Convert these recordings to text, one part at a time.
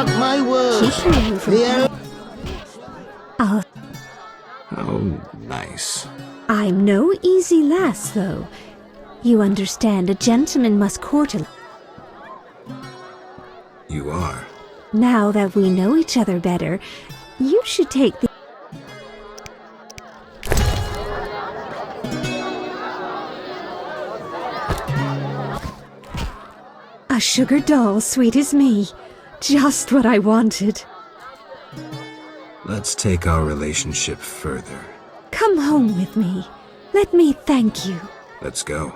Mark my words. Keep away from The I'll Oh, nice. I'm no easy lass, though. You understand, a gentleman must court a... You are. Now that we know each other better, you should take the... A sugar doll, sweet as me. Just what I wanted. Let's take our relationship further. Come home with me. Let me thank you. Let's go.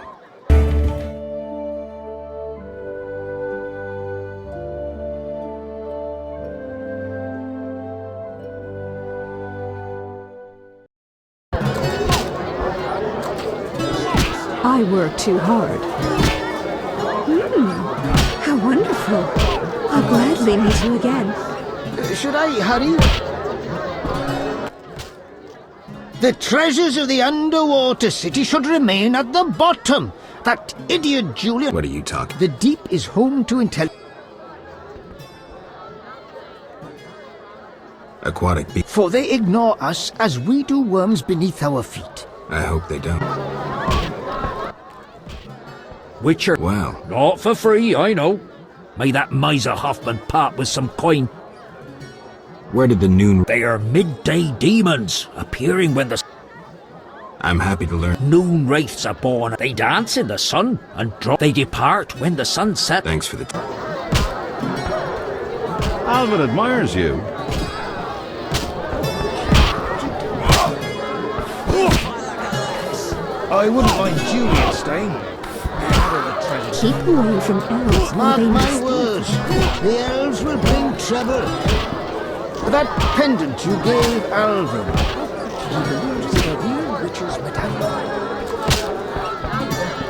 I work too hard. How wonderful. I'll gladly meet you again. Should I hurry? The treasures of the underwater city should remain at the bottom. That idiot Julian... What are you talking? The deep is home to Aquatic beast. for they ignore us as we do worms beneath our feet. I hope they don't. Witcher. Wow. Not for free, I know. May that miser Hoffman part with some coin. Where did the noon... They are midday demons, appearing when the I'm happy to learn. noon wraiths are born. They dance in the sun and drop. They depart when the sun sets. Thanks for the... Alvin admires you. I wouldn't mind Julian staying. Keep away from elves. or Mark they my must- words, the elves will bring trouble. That pendant you gave Alvin. He belongs to the real witches, madame.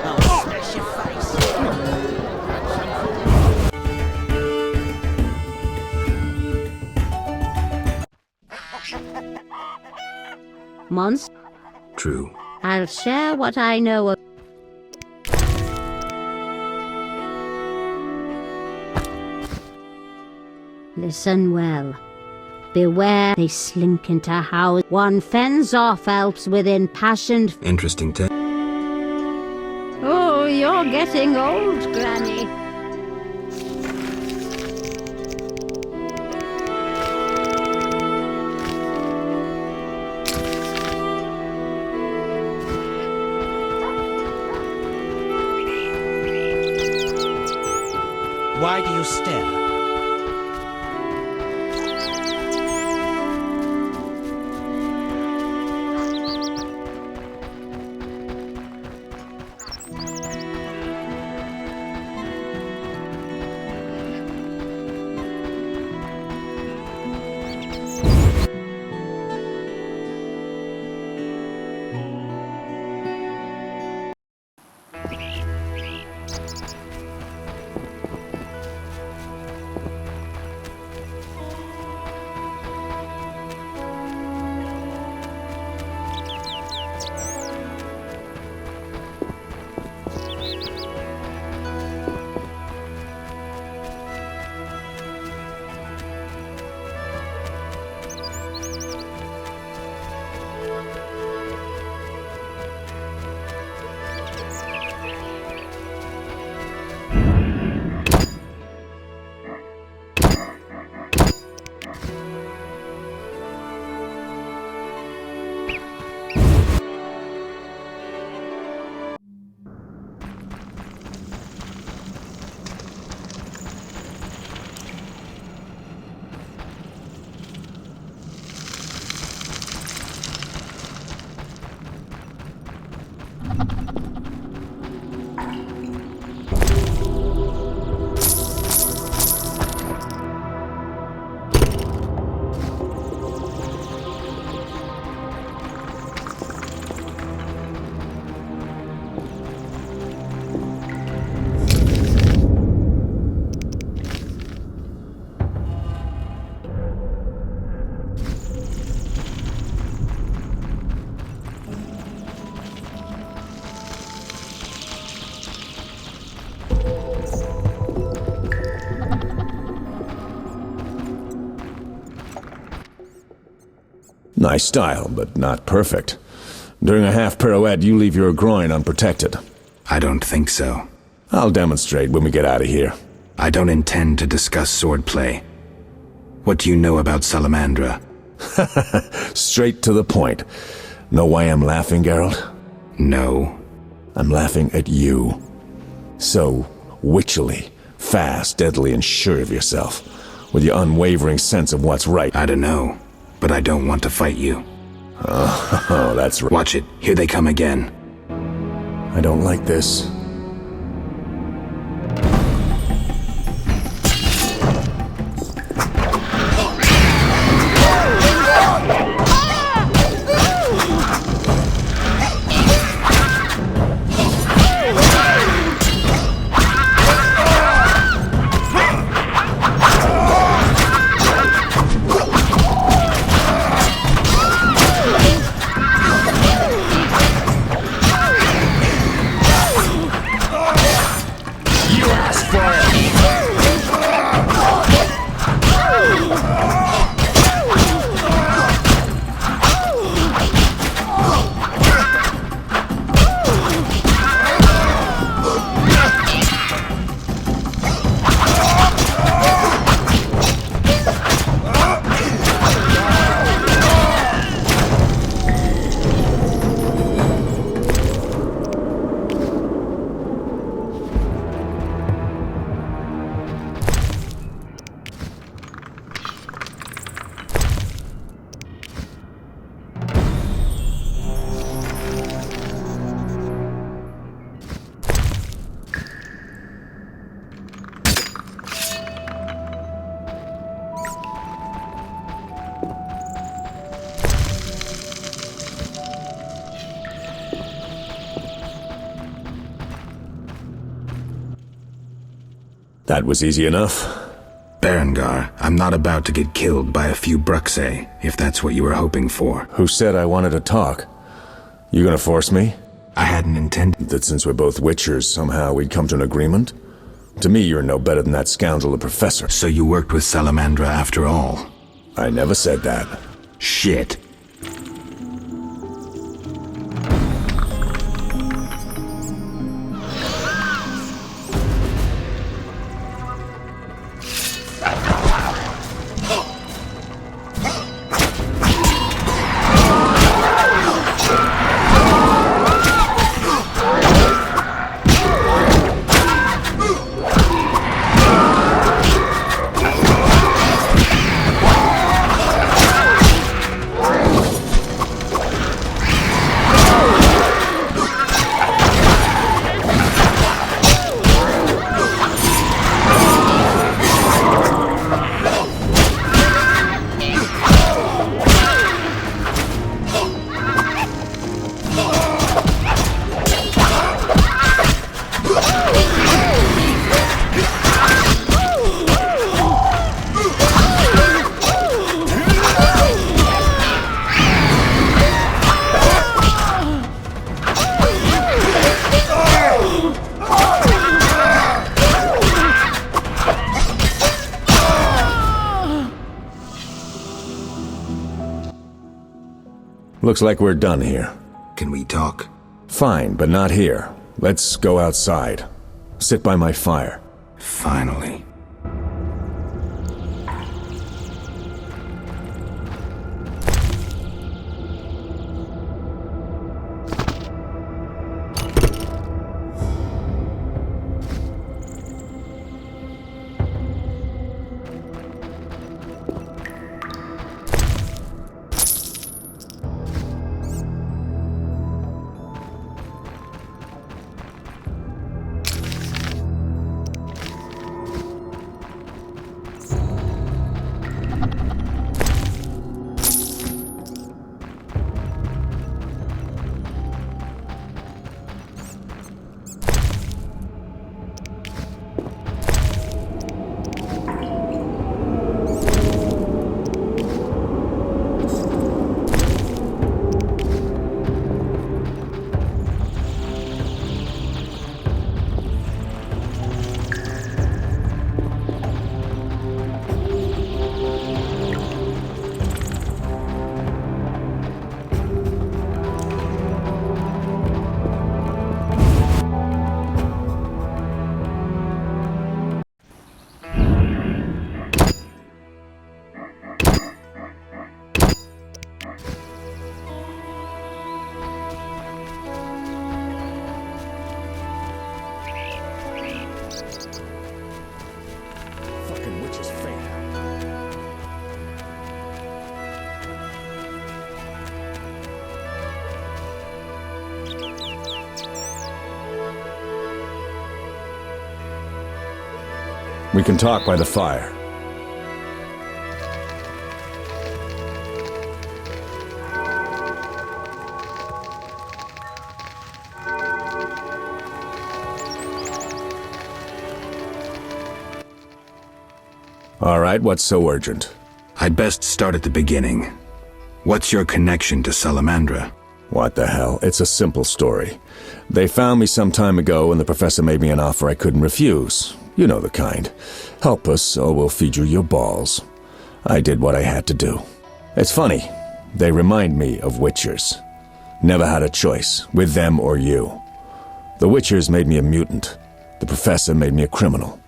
I'll smash your face. Mons, True. I'll share what I know of. Listen well. Beware they slink into house. One fends off elves with impassioned. Interesting tech. Oh, you're getting old, Granny. Why do you stare? Nice style, but not perfect. During a half pirouette, you leave your groin unprotected. I don't think so. I'll demonstrate when we get out of here. I don't intend to discuss swordplay. What do you know about Salamandra? Straight to the point. Know why I'm laughing, Geralt? No. I'm laughing at you. So witchily, fast, deadly, and sure of yourself. With your unwavering sense of what's right. I don't know, but I don't want to fight you. Oh, that's right. Watch it. Here they come again. I don't like this. That was easy enough. Berengar, I'm not about to get killed by a few Bruxae, if that's what you were hoping for. Who said I wanted to talk? You gonna force me? I hadn't intended That since we're both witchers, somehow we'd come to an agreement? To me, you're no better than that scoundrel the professor. So you worked with Salamandra after all? I never said that. Shit. Looks like we're done here. Can we talk? Fine, but not here. Let's go outside. Sit by my fire. Finally. We can talk by the fire. All right, what's so urgent? I'd best start at the beginning. What's your connection to Salamandra? What the hell? It's a simple story. They found me some time ago and the professor made me an offer I couldn't refuse. You know the kind. Help us or we'll feed you your balls. I did what I had to do. It's funny. They remind me of Witchers. Never had a choice, with them or you. The Witchers made me a mutant. The professor made me a criminal.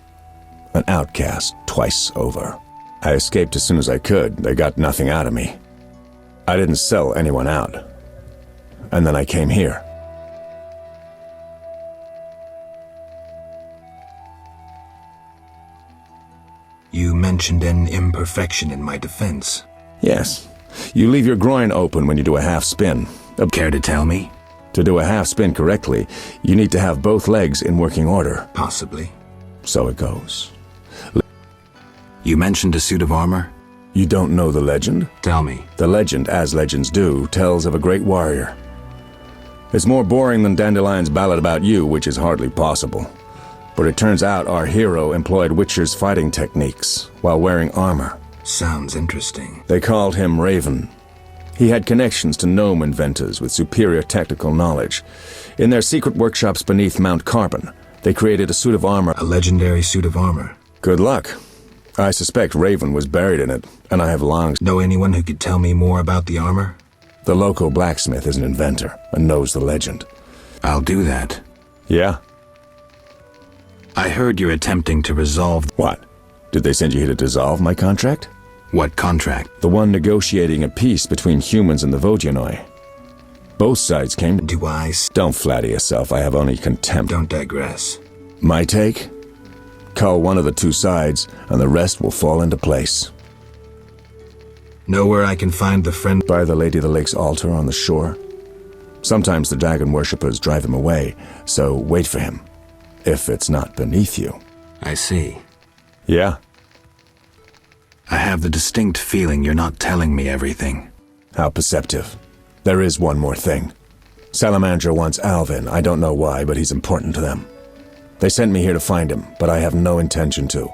An outcast twice over. I escaped as soon as I could. They got nothing out of me. I didn't sell anyone out. And then I came here. You mentioned an imperfection in my defense. Yes. You leave your groin open when you do a half spin. Care to tell me? To do a half spin correctly, you need to have both legs in working order. Possibly. So it goes. You mentioned a suit of armor? You don't know the legend? Tell me. The legend, as legends do, tells of a great warrior. It's more boring than Dandelion's ballad about you, which is hardly possible. But it turns out our hero employed Witcher's fighting techniques while wearing armor. Sounds interesting. They called him Raven. He had connections to gnome inventors with superior technical knowledge. In their secret workshops beneath Mount Carbon, they created a suit of armor. A legendary suit of armor. Good luck. I suspect Raven was buried in it, and I have long... Know anyone who could tell me more about the armor? The local blacksmith is an inventor and knows the legend. I'll do that. Yeah? I heard you're attempting to resolve... What? Did they send you here to dissolve my contract? What contract? The one negotiating a peace between humans and the Vodyanoi. Both sides came... Do I... Don't flatter yourself, I have only contempt. Don't digress. My take? Cull one of the two sides, and the rest will fall into place. Know where I can find the friend... By the Lady of the Lake's altar on the shore. Sometimes the dragon worshippers drive him away, so wait for him. If it's not beneath you. I see. Yeah? I have the distinct feeling you're not telling me everything. How perceptive. There is one more thing. Salamandra wants Alvin. I don't know why, but he's important to them. They sent me here to find him, but I have no intention to.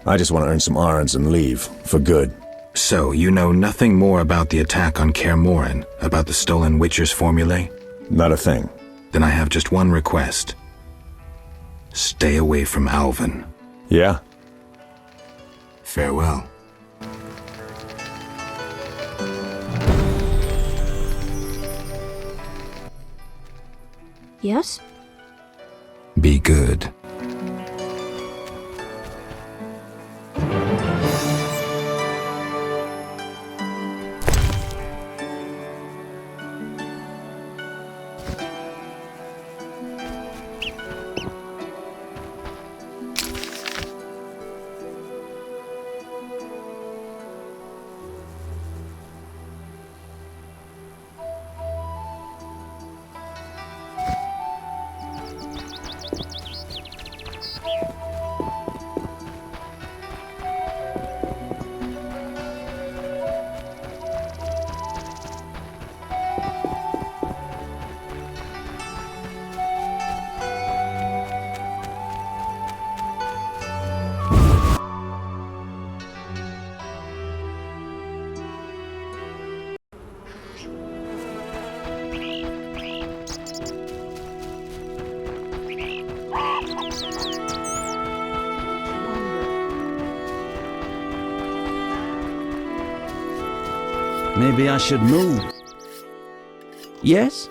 I just want to earn some Arons and leave, for good. So, you know nothing more about the attack on Kaer Morhen, about the stolen Witcher's formulae? Not a thing. Then I have just one request. Stay away from Alvin. Yeah? Farewell. Yes? Be good. Maybe I should move. Yes?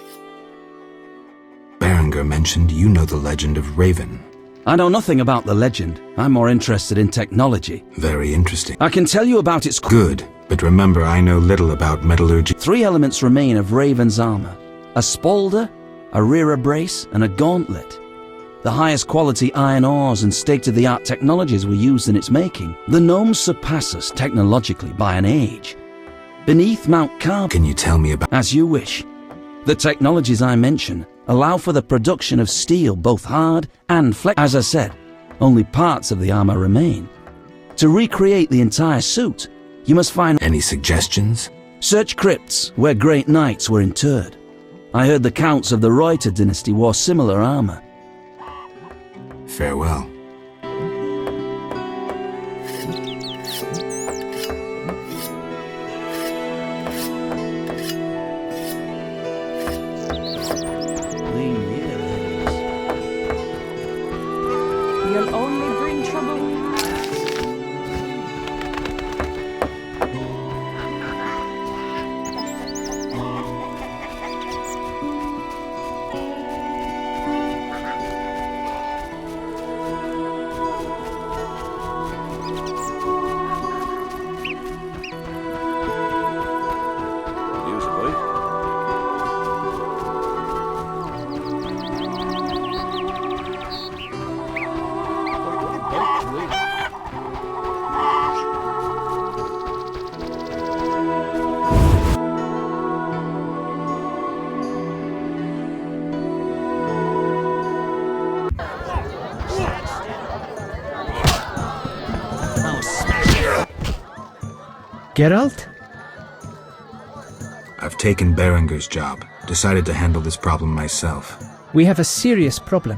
Berenger mentioned you know the legend of Raven. I know nothing about the legend. I'm more interested in technology. Very interesting. I can tell you about its... Good, but remember I know little about metallurgy. 3 elements remain of Raven's armor. A spalder, a rear brace, and a gauntlet. The highest quality iron ores and state-of-the-art technologies were used in its making. The gnomes surpass us technologically by an age. Beneath Mount Carbon... Can you tell me about... As you wish. The technologies I mention allow for the production of steel, both hard and flexible. As I said, Only parts of the armor remain. To recreate the entire suit, you must find... Any suggestions? Search crypts where great knights were interred. I heard the counts of the Reuter dynasty wore similar armor. Farewell. You'll only bring trouble. Usually. Geralt? I've taken Berenger's job. Decided to handle this problem myself. We have a serious problem.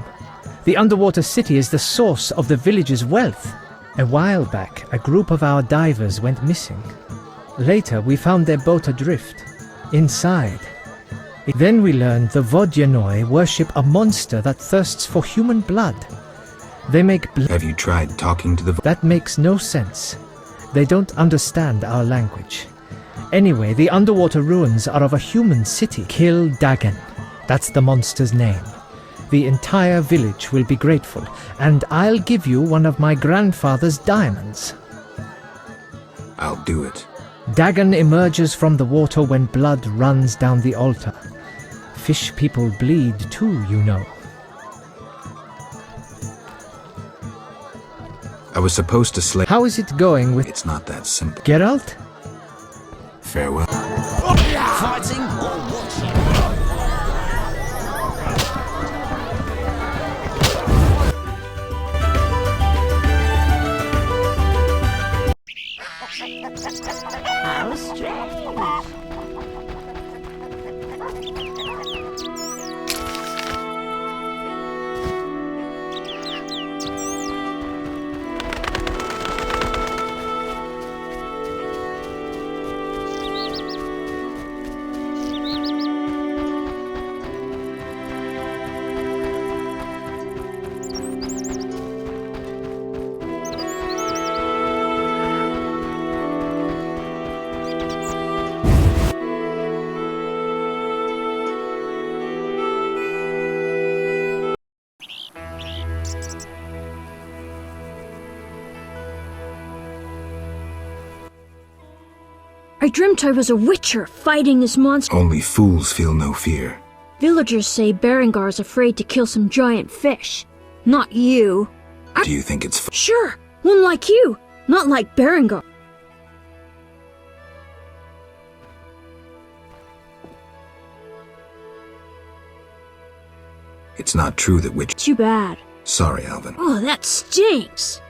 The underwater city is the source of the village's wealth. A while back, a group of our divers went missing. Later, we found their boat adrift. Inside. Then we learned the Vodyanoi worship a monster that thirsts for human blood. They make blood. Have you tried talking to the... That makes no sense. They don't understand our language. Anyway, the underwater ruins are of a human city. Kill Dagon. That's the monster's name. The entire village will be grateful, and I'll give you one of my grandfather's diamonds. I'll do it. Dagon emerges from the water when blood runs down the altar. Fish people bleed too, you know. I was supposed to slay... How is it going with... It's not that simple. Geralt? Farewell. Fighting or watching? How strange. I dreamt I was a witcher fighting this monster. Only fools feel no fear. Villagers say Berengar is afraid to kill some giant fish. Not you. Do you think it's... Sure, one like you, not like Berengar. It's not true that witch... Too bad. Sorry, Alvin. Oh, that stinks.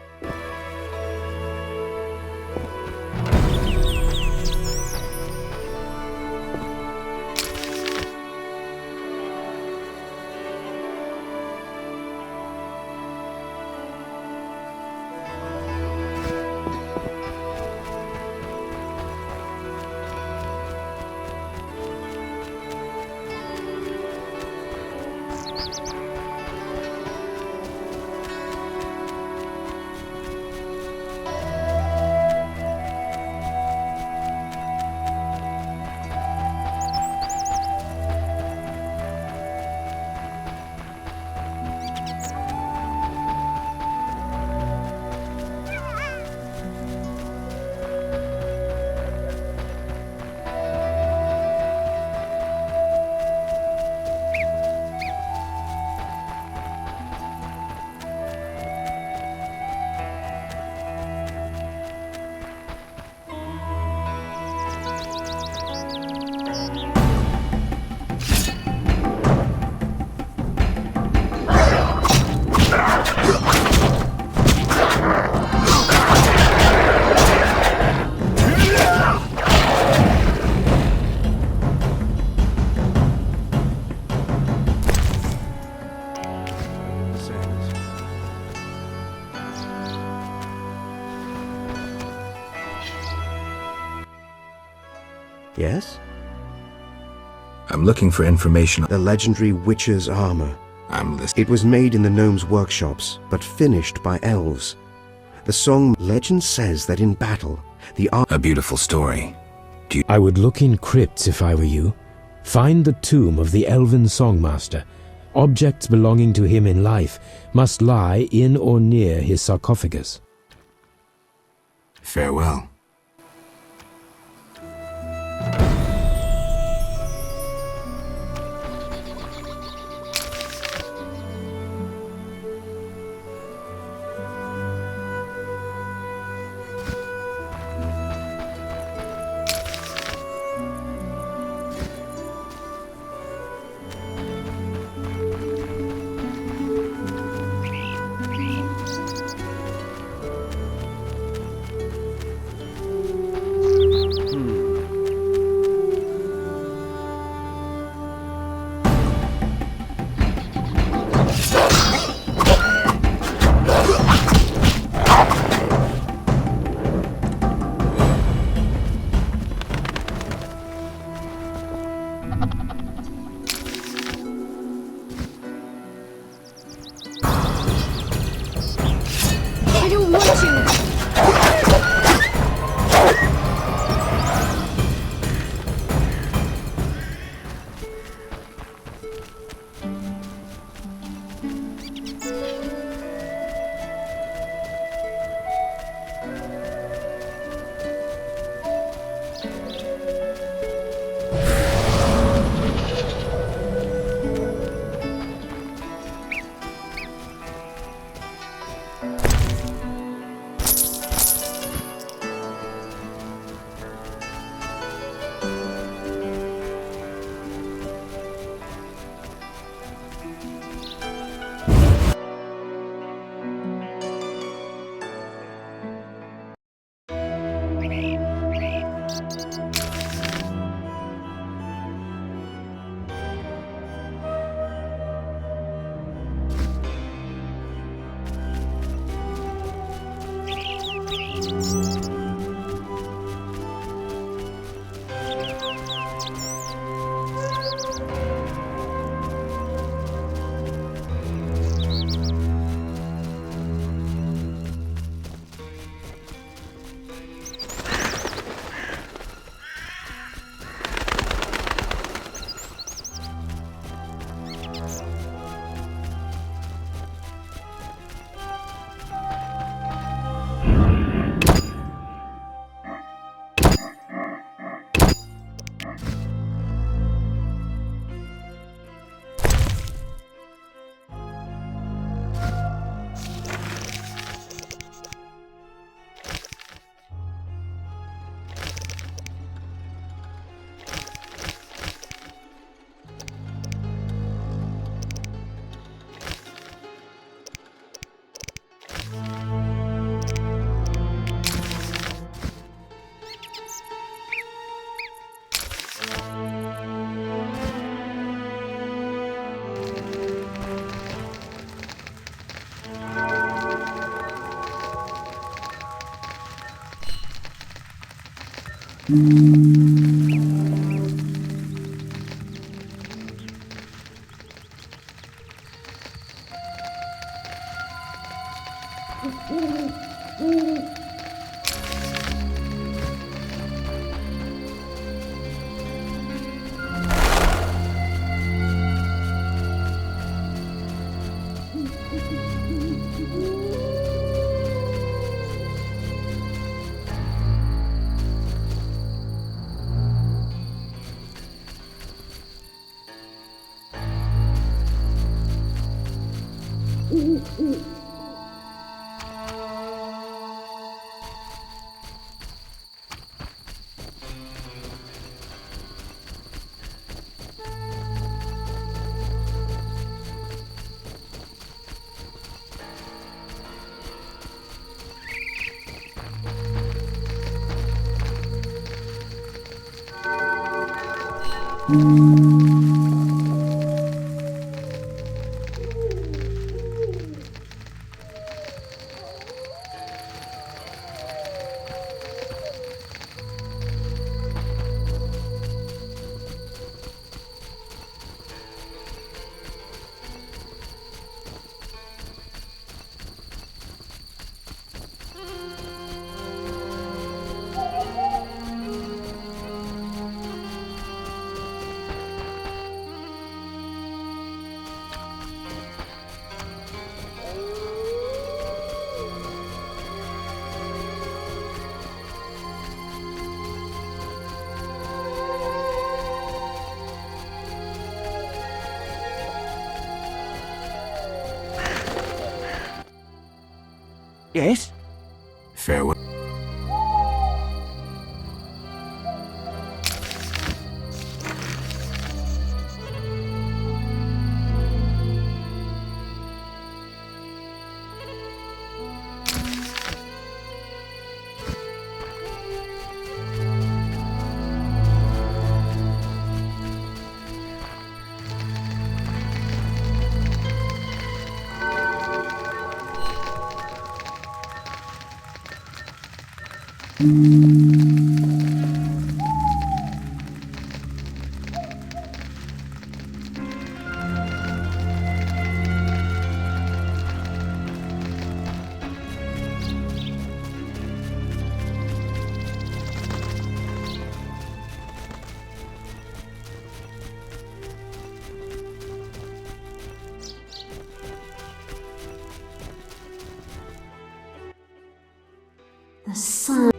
Yes? I'm looking for information. The legendary witch's armor. I'm listening. It was made in the gnomes' workshops, but finished by elves. The song legend says that in battle, the A beautiful story. I would look in crypts if I were you. Find the tomb of the elven songmaster. Objects belonging to him in life must lie in or near his sarcophagus. Farewell. I don't want to! Yes? Farewell. The sun.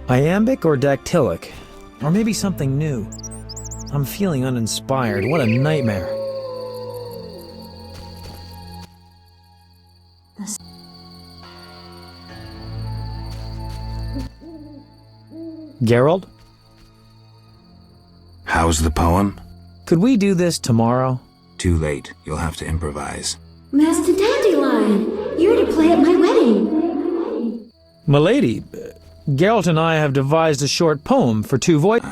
Iambic or dactylic? Or maybe something new? I'm feeling uninspired. What a nightmare. Geralt? How's the poem? Could we do this tomorrow? Too late. You'll have to improvise. Master Dandelion, you're to play at my wedding. Milady, Geralt and I have devised a short poem for two voices.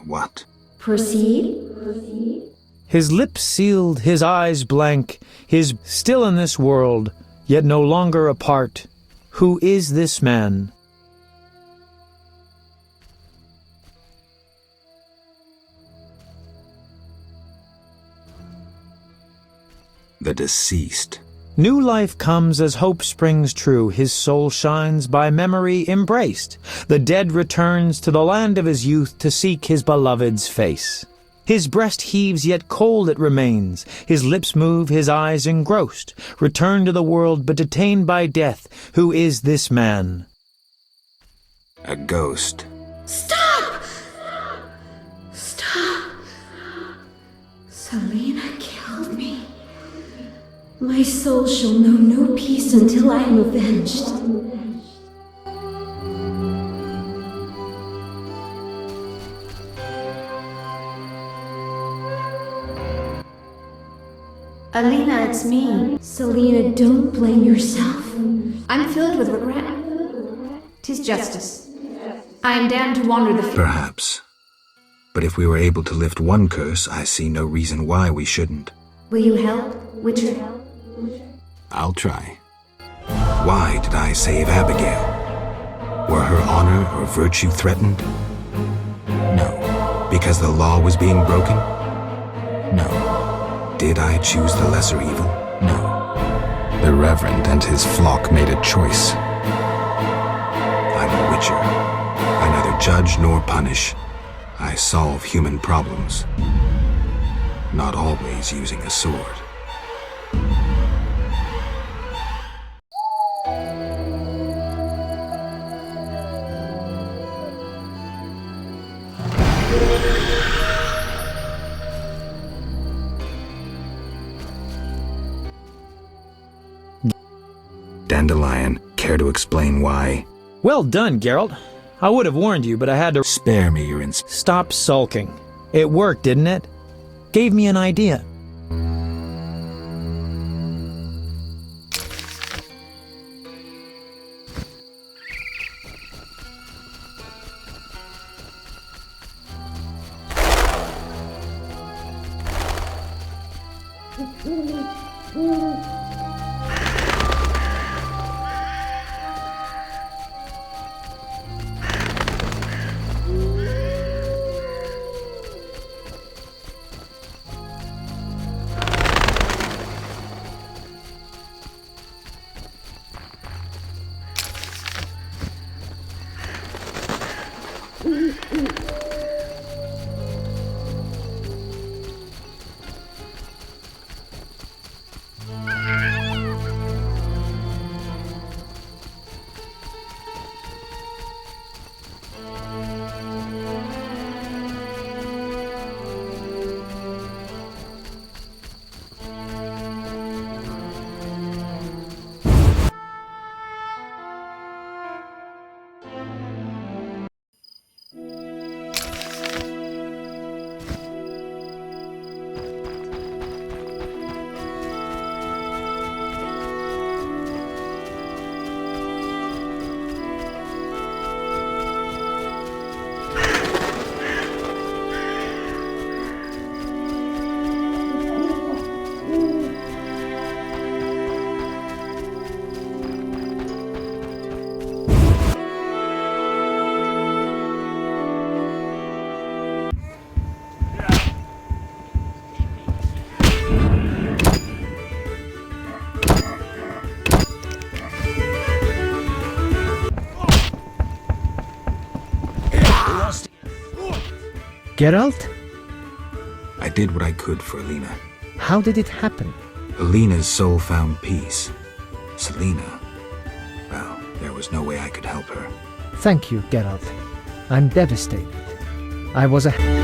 What? Proceed. His lips sealed, his eyes blank, his still in this world, yet no longer apart. Who is this man? The deceased. New life comes as hope springs true. His soul shines by memory embraced. The dead returns to the land of his youth to seek his beloved's face. His breast heaves, yet cold it remains. His lips move, his eyes engrossed. Returned to the world, but detained by death. Who is this man? A ghost. Stop! Stop! Selena killed me. My soul shall know no peace until I am avenged. Alina, it's me. Selena, don't blame yourself. I'm filled with regret. 'Tis justice. I am damned to wander the field. Perhaps. But if we were able to lift one curse, I see no reason why we shouldn't. Will you help, Witcher? I'll try. Why did I save Abigail? Were her honor or virtue threatened? No. Because the law was being broken? No. Did I choose the lesser evil? No. The Reverend and his flock made a choice. I'm a witcher. I neither judge nor punish. I solve human problems. Not always using a sword. Dandelion, care to explain why? Well done, Geralt. I would have warned you, but I had to— Spare me your Stop sulking. It worked, didn't it? Gave me an idea. Geralt? I did what I could for Alina. How did it happen? Alina's soul found peace. Selena, well, there was no way I could help her. Thank you, Geralt. I'm devastated. I was a...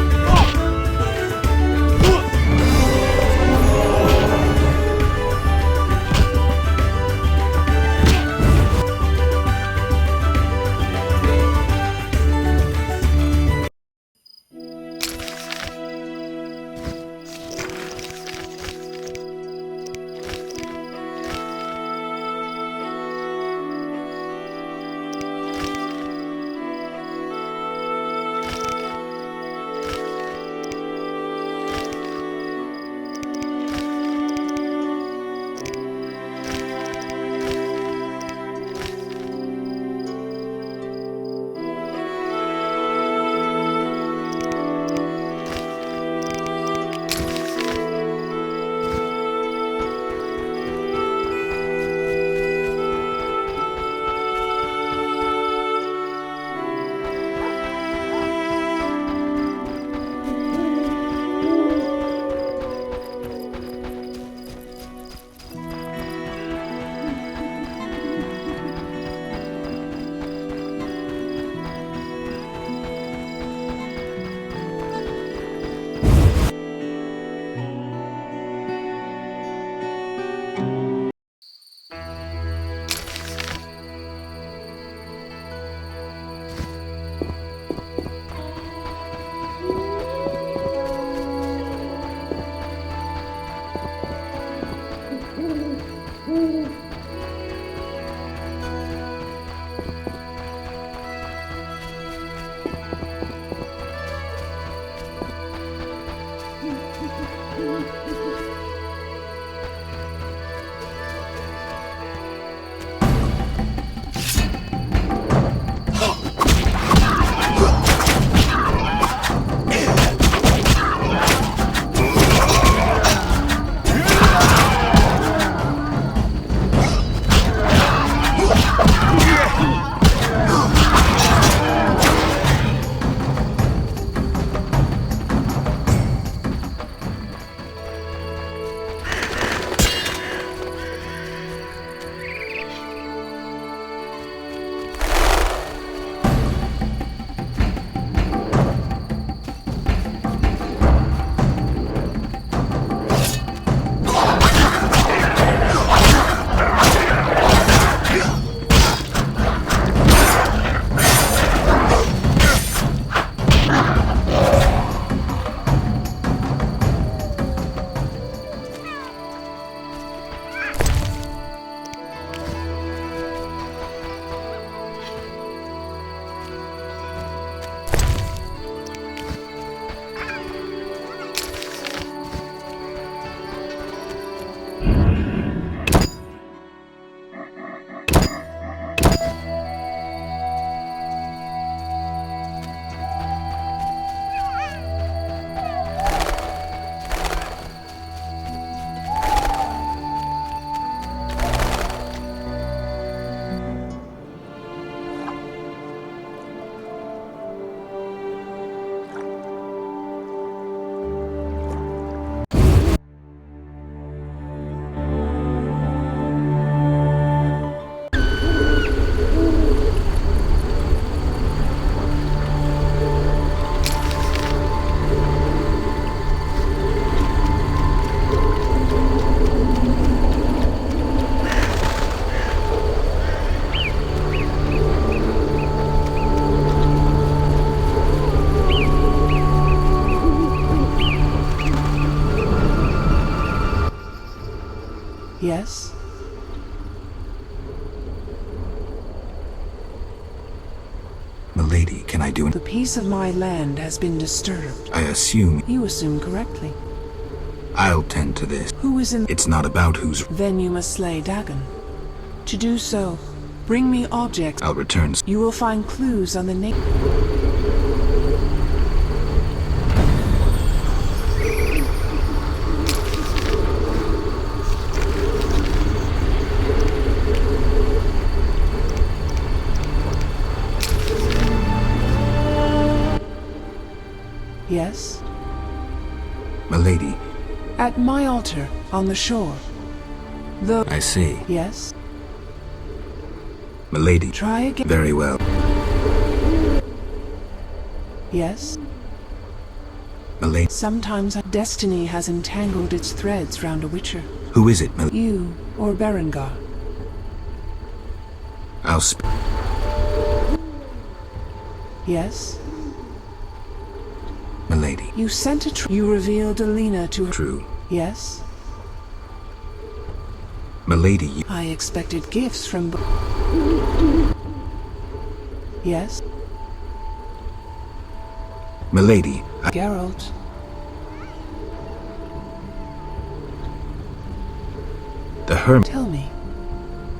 Yes? Milady, can I do The peace of my land has been disturbed. I assume You assume correctly. I'll tend to this. Who is in... It's not about who's... Then you must slay Dagon. To do so, bring me objects. I'll return. You will find clues on the name. Yes? Milady, At my altar, on the shore. I see. Yes? Milady. Try again. Very well. Yes? Milady. Sometimes destiny has entangled its threads round a witcher. Who is it, Milady? You, or Berengar. I'll Yes? Milady. You sent a you revealed Alina to her. True. Yes? Milady. I expected gifts from... Yes? Milady. Geralt. The hermit. Tell me.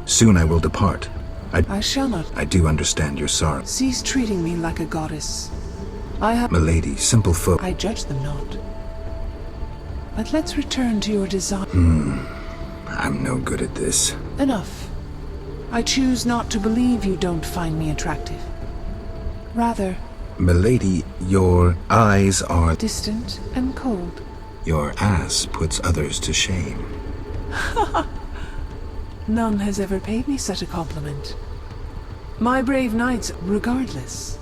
Soon I will depart. I shall not. I do understand your sorrow. Cease treating me like a goddess. I have... Milady, simple folk. I judge them not. But let's return to your design. I'm no good at this. Enough. I choose not to believe you don't find me attractive. Rather... Milady, your eyes are... distant and cold. Your ass puts others to shame. None has ever paid me such a compliment. My brave knights, regardless.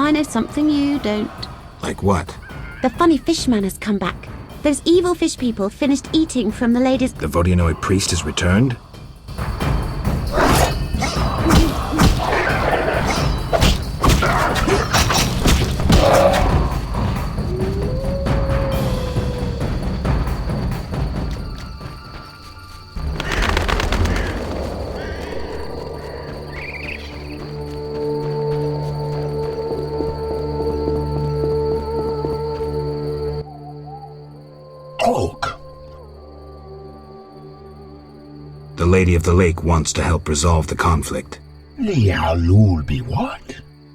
I know something you don't. Like what? The funny fishman has come back. Those evil fish people finished eating from the lady's... The Vodyanoi priest has returned? The Lady of the Lake wants to help resolve the conflict. Lialul what?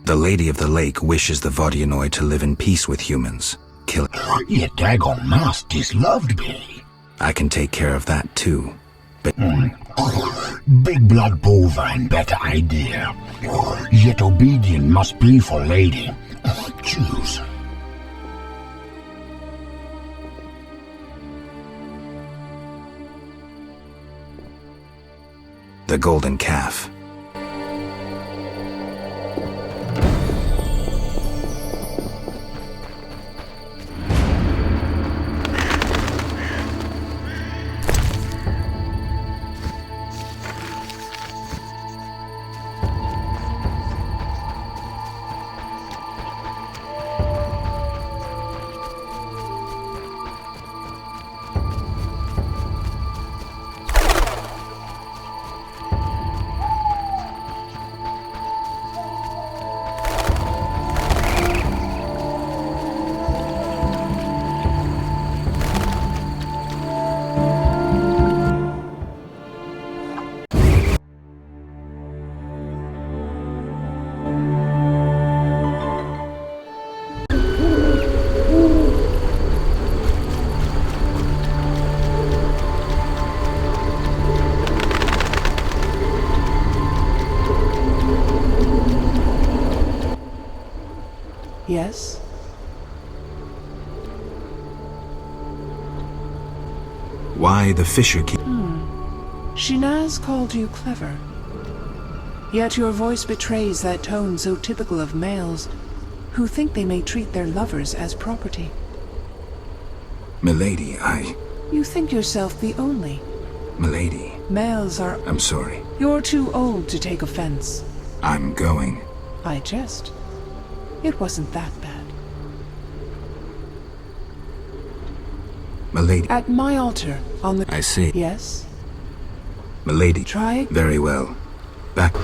The Lady of the Lake wishes the Vodyanoi to live in peace with humans. Kill... Ye dagon must is loved me. I can take care of that too. But... Big blood bovine better idea. Yet obedient must be for lady. Choose. The golden calf. Yes? Why the Fisher King? Shinaz called you clever. Yet your voice betrays that tone so typical of males who think they may treat their lovers as property. Milady, You think yourself the only. Milady, Males are... I'm sorry. You're too old to take offense. I'm going. I jest. It wasn't that bad. Milady. At my altar, on the... I see. Yes? Milady. Try... Very well. Back.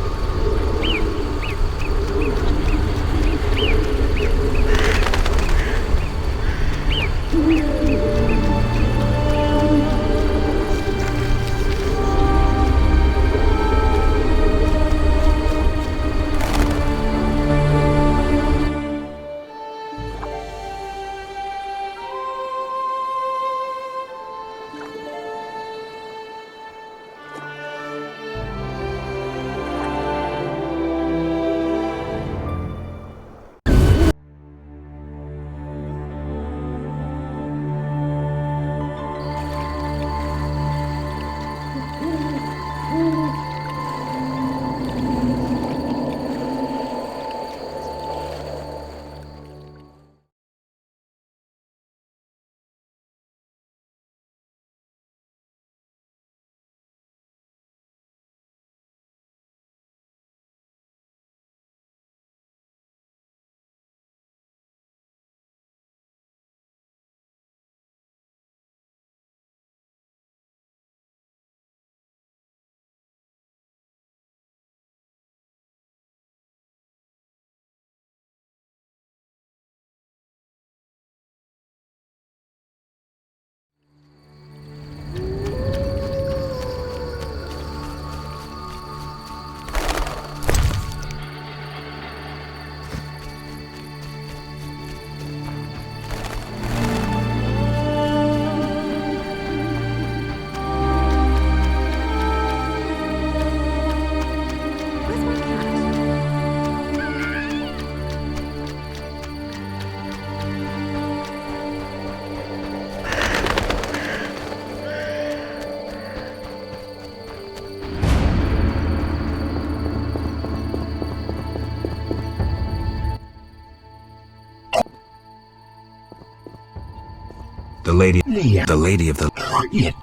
The lady of the...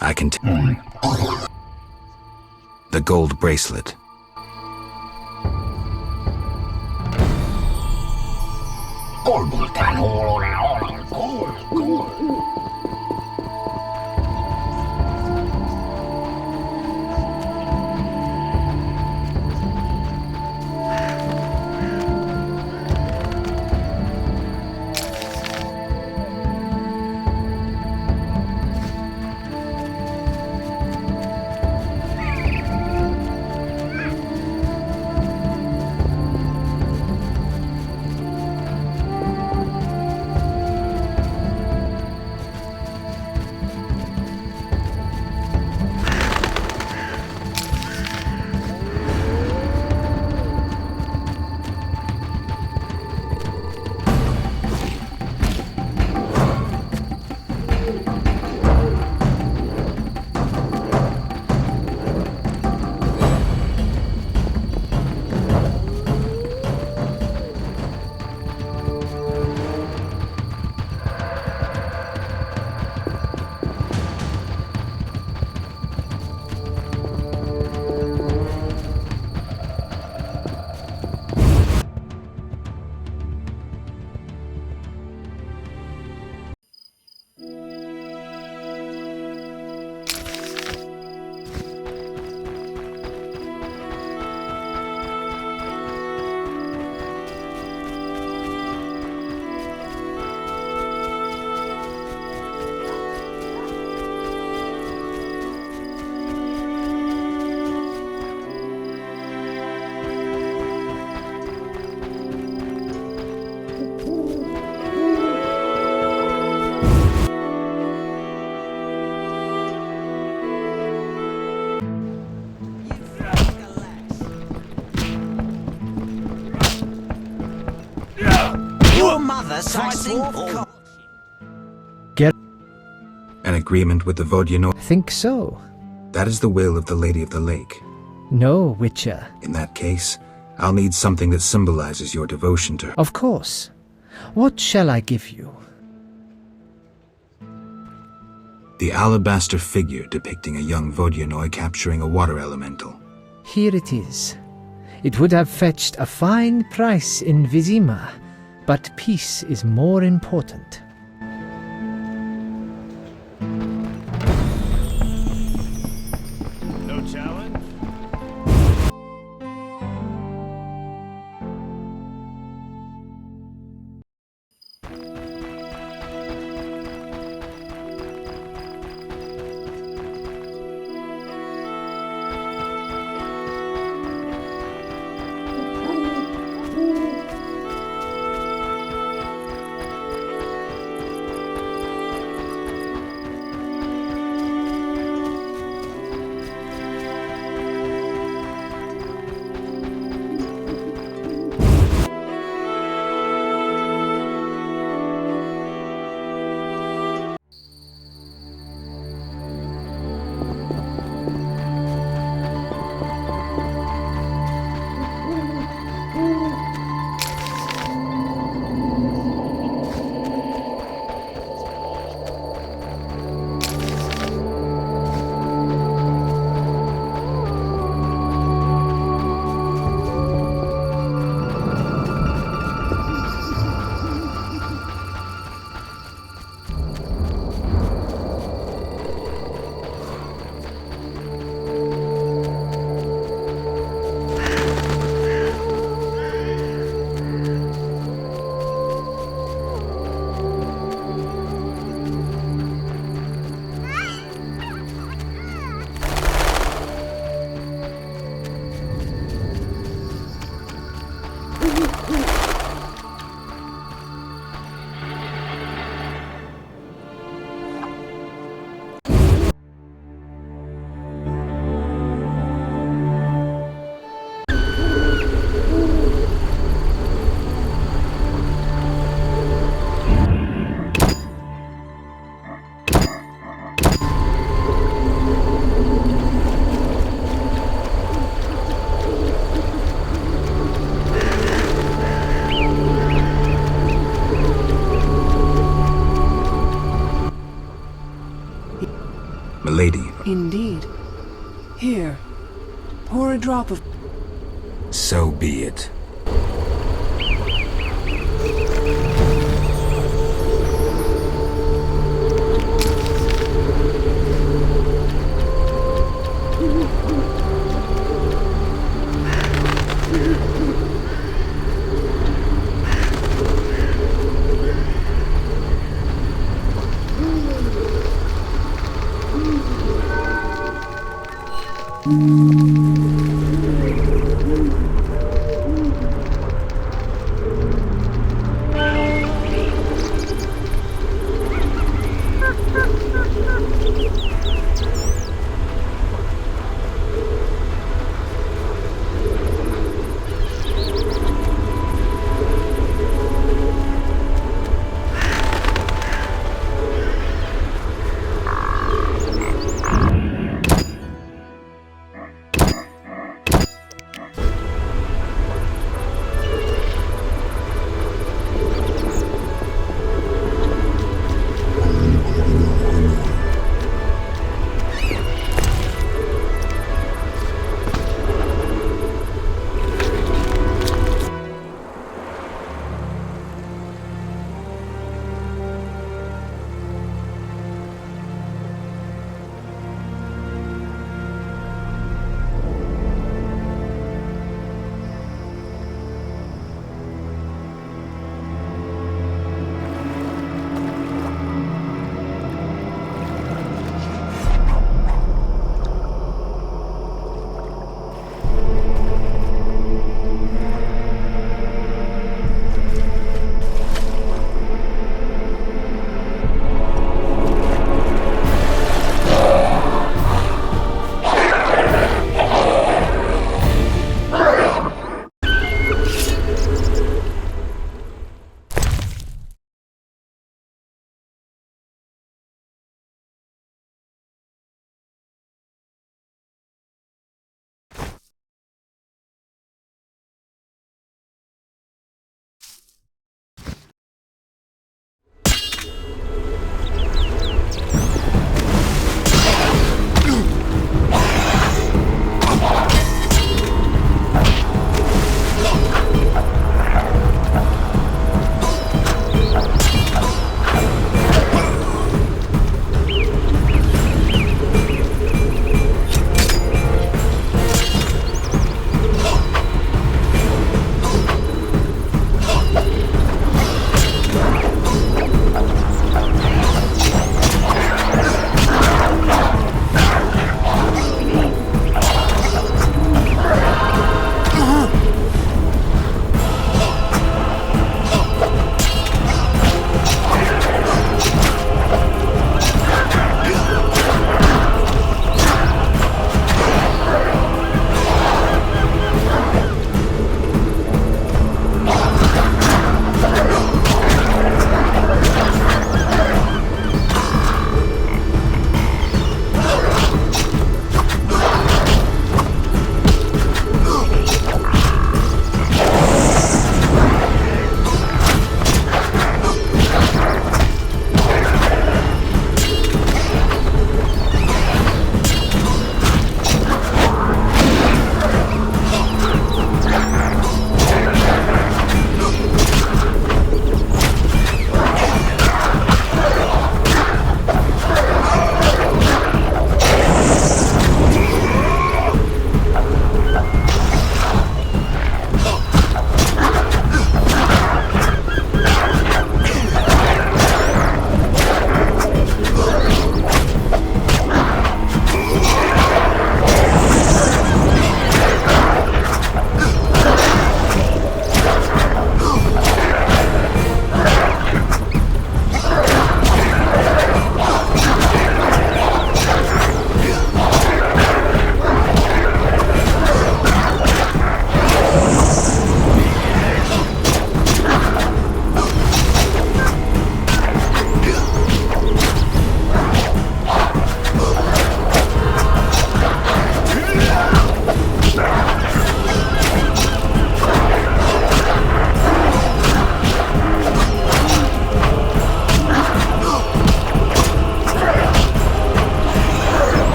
I can... The gold bracelet. Advertising? Get An agreement with the Vodyanoi? think so. That is the will of the Lady of the Lake. No, Witcher. In that case, I'll need something that symbolizes your devotion to her. Of course. What shall I give you? The alabaster figure depicting a young Vodyanoi capturing a water elemental. Here it is. It would have fetched a fine price in Vizima, but peace is more important. No challenge? Milady. Indeed. Here, pour a drop of... So be it.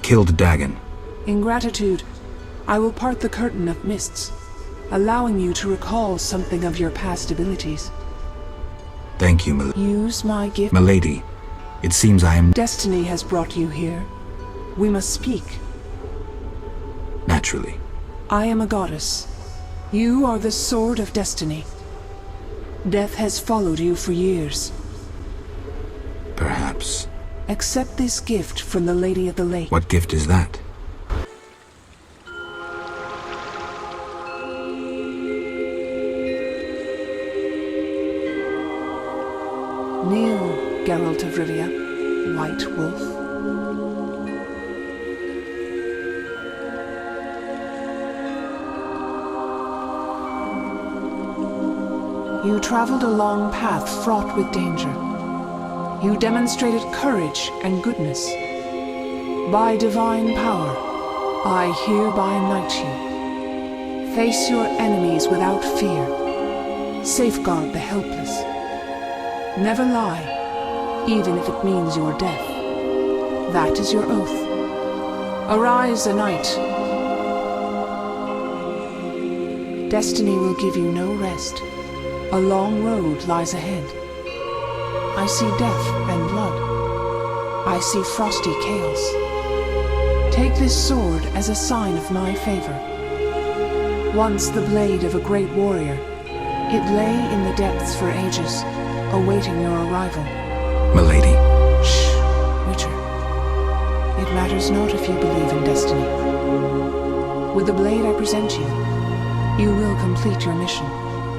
killed Dagon. In gratitude, I will part the curtain of mists, allowing you to recall something of your past abilities. Thank you, Use my gift. Milady. It seems I am... Destiny has brought you here. We must speak. Naturally. I am a goddess. You are the Sword of Destiny. Death has followed you for years. Perhaps. Accept this gift from the Lady of the Lake. What gift is that? Kneel, Geralt of Rivia, White Wolf. You traveled a long path fraught with danger. You demonstrated courage and goodness. By divine power, I hereby knight you. Face your enemies without fear. Safeguard the helpless. Never lie, even if it means your death. That is your oath. Arise a knight. Destiny will give you no rest. A long road lies ahead. I see death and blood. I see frosty chaos. Take this sword as a sign of my favor. Once the blade of a great warrior, it lay in the depths for ages, awaiting your arrival. Milady. Shh, Witcher. It matters not if you believe in destiny. With the blade I present you, you will complete your mission.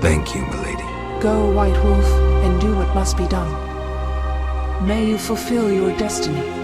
Thank you, Milady. Go, White Wolf, and do what must be done. May you fulfill your destiny.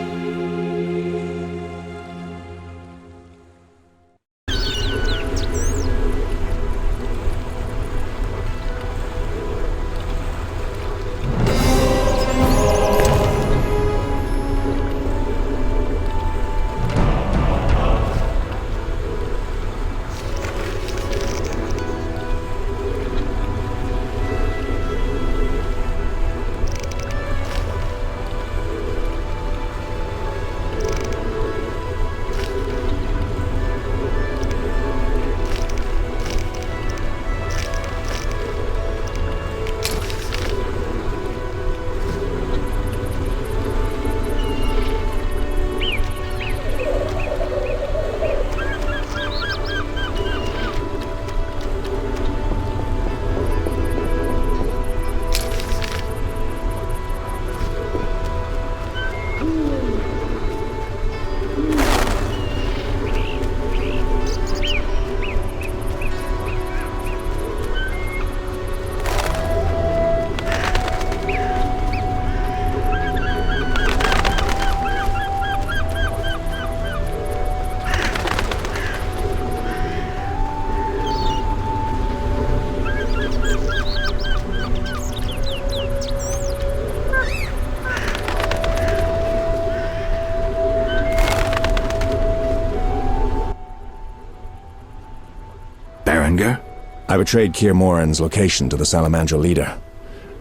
I betrayed Keir Moran's location to the Salamandra leader.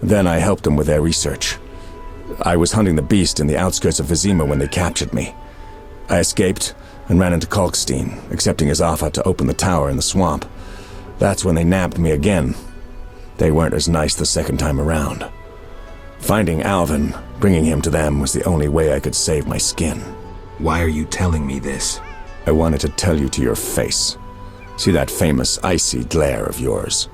Then I helped them with their research. I was hunting the beast in the outskirts of Vizima when they captured me. I escaped and ran into Kalkstein, accepting his offer to open the tower in the swamp. That's when they nabbed me again. They weren't as nice the second time around. Finding Alvin, bringing him to them, was the only way I could save my skin. Why are you telling me this? I wanted to tell you to your face. See that famous icy glare of yours?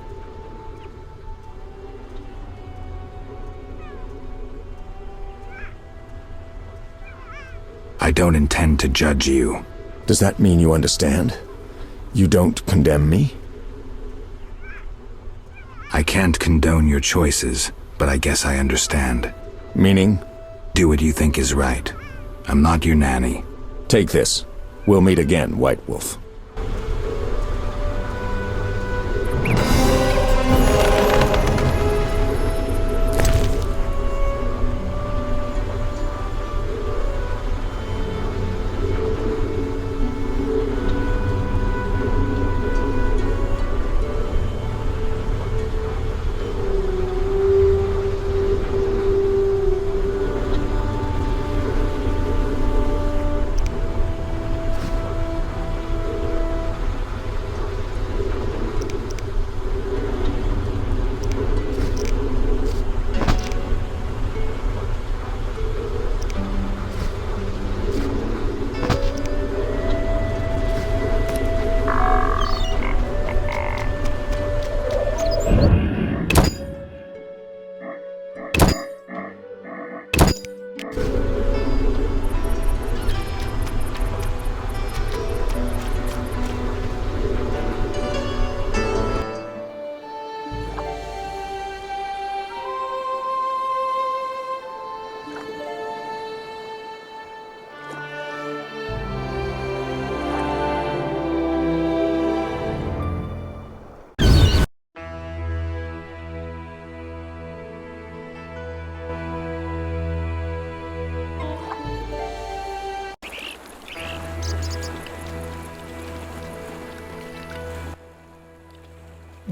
I don't intend to judge you. Does that mean you understand? You don't condemn me? I can't condone your choices, but I guess I understand. Meaning? Do what you think is right. I'm not your nanny. Take this. We'll meet again, White Wolf.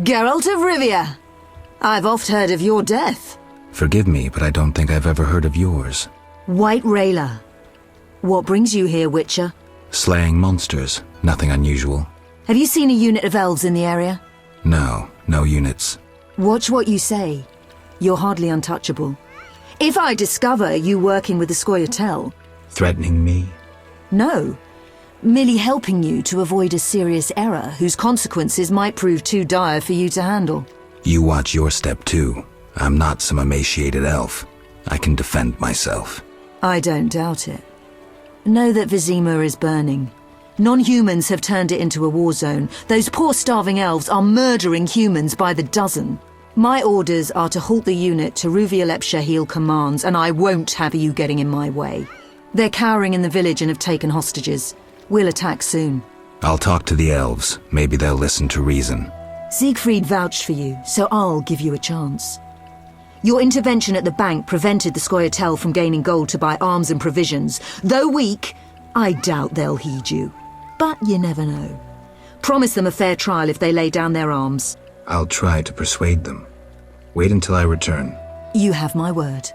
Geralt of Rivia. I've oft heard of your death. Forgive me, but I don't think I've ever heard of yours. White Rayla. What brings you here, Witcher? Slaying monsters. Nothing unusual. Have you seen a unit of elves in the area? No units. Watch what you say. You're hardly untouchable. If I discover you working with the Scoia'tael... Threatening me? No. Merely helping you to avoid a serious error whose consequences might prove too dire for you to handle. You watch your step too. I'm not some emaciated elf. I can defend myself. I don't doubt it. Know that Vizima is burning. Non-humans have turned it into a war zone. Those poor starving elves are murdering humans by the dozen. My orders are to halt the unit Teruviel Epshahil commands, and I won't have you getting in my way. They're cowering in the village and have taken hostages. We'll attack soon. I'll talk to the elves. Maybe they'll listen to reason. Siegfried vouched for you, so I'll give you a chance. Your intervention at the bank prevented the Scoia'tael from gaining gold to buy arms and provisions. Though weak, I doubt they'll heed you. But you never know. Promise them a fair trial if they lay down their arms. I'll try to persuade them. Wait until I return. You have my word.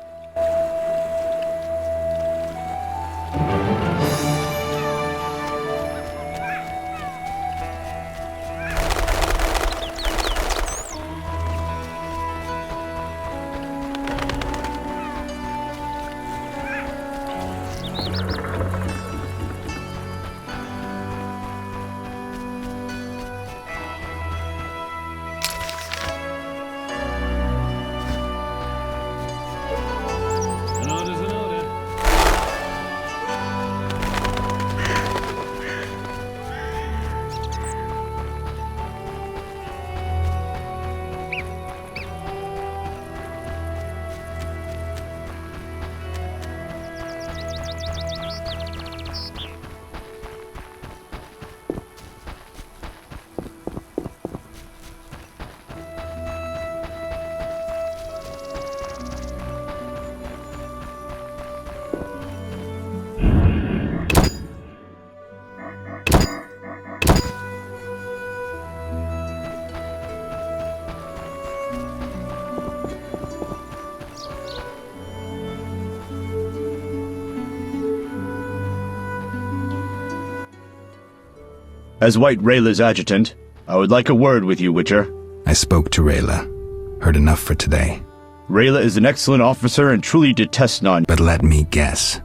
As White Rayla's adjutant, I would like a word with you, Witcher. I spoke to Rayla. Heard enough for today. Rayla is an excellent officer and truly detests non- But let me guess.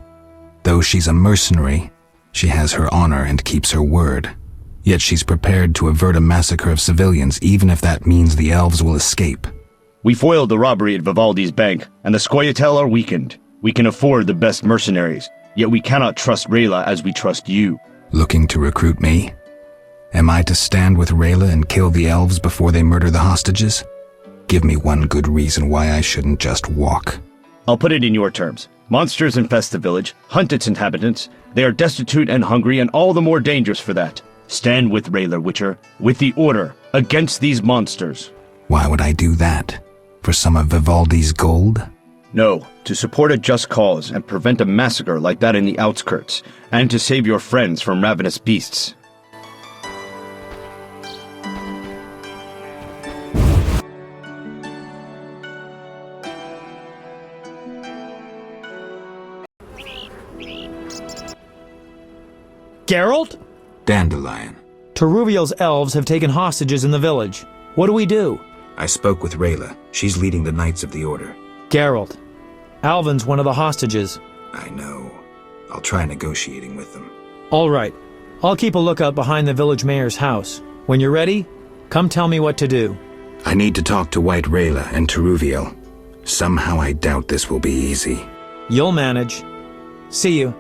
Though she's a mercenary, she has her honor and keeps her word. Yet she's prepared to avert a massacre of civilians, even if that means the elves will escape. We foiled the robbery at Vivaldi's bank, and the Scoia'tael are weakened. We can afford the best mercenaries, yet we cannot trust Rayla as we trust you. Looking to recruit me? Am I to stand with Rayla and kill the elves before they murder the hostages? Give me one good reason why I shouldn't just walk. I'll put it in your terms. Monsters infest the village, hunt its inhabitants. They are destitute and hungry, and all the more dangerous for that. Stand with Rayla, Witcher, with the Order, against these monsters. Why would I do that? For some of Vivaldi's gold? No, to support a just cause and prevent a massacre like that in the outskirts, and to save your friends from ravenous beasts. Geralt? Dandelion. Teruviel's elves have taken hostages in the village. What do we do? I spoke with Rayla. She's leading the Knights of the Order. Geralt. Alvin's one of the hostages. I know. I'll try negotiating with them. All right. I'll keep a lookout behind the village mayor's house. When you're ready, come tell me what to do. I need to talk to White Rayla and Teruviel. Somehow I doubt this will be easy. You'll manage. See you.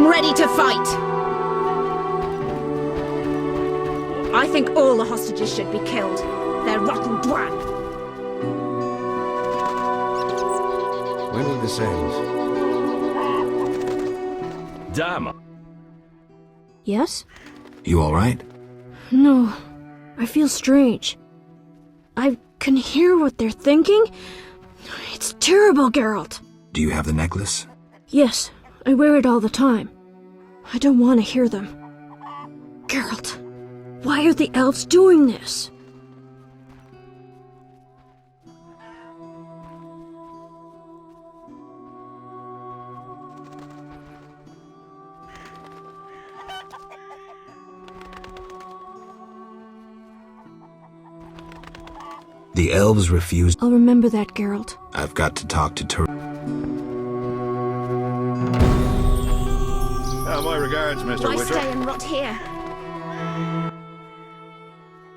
ready to fight. I think all the hostages should be killed. They're rotten dwan. When will this end? Damn. Yes? You alright? No. I feel strange. I can hear what they're thinking. It's terrible, Geralt. Do you have the necklace? Yes, I wear it all the time. I don't want to hear them. Geralt, why are the elves doing this? The elves refused. I'll remember that, Geralt. I've got to talk to My regards, Mr. Why Witcher. stay and rot here?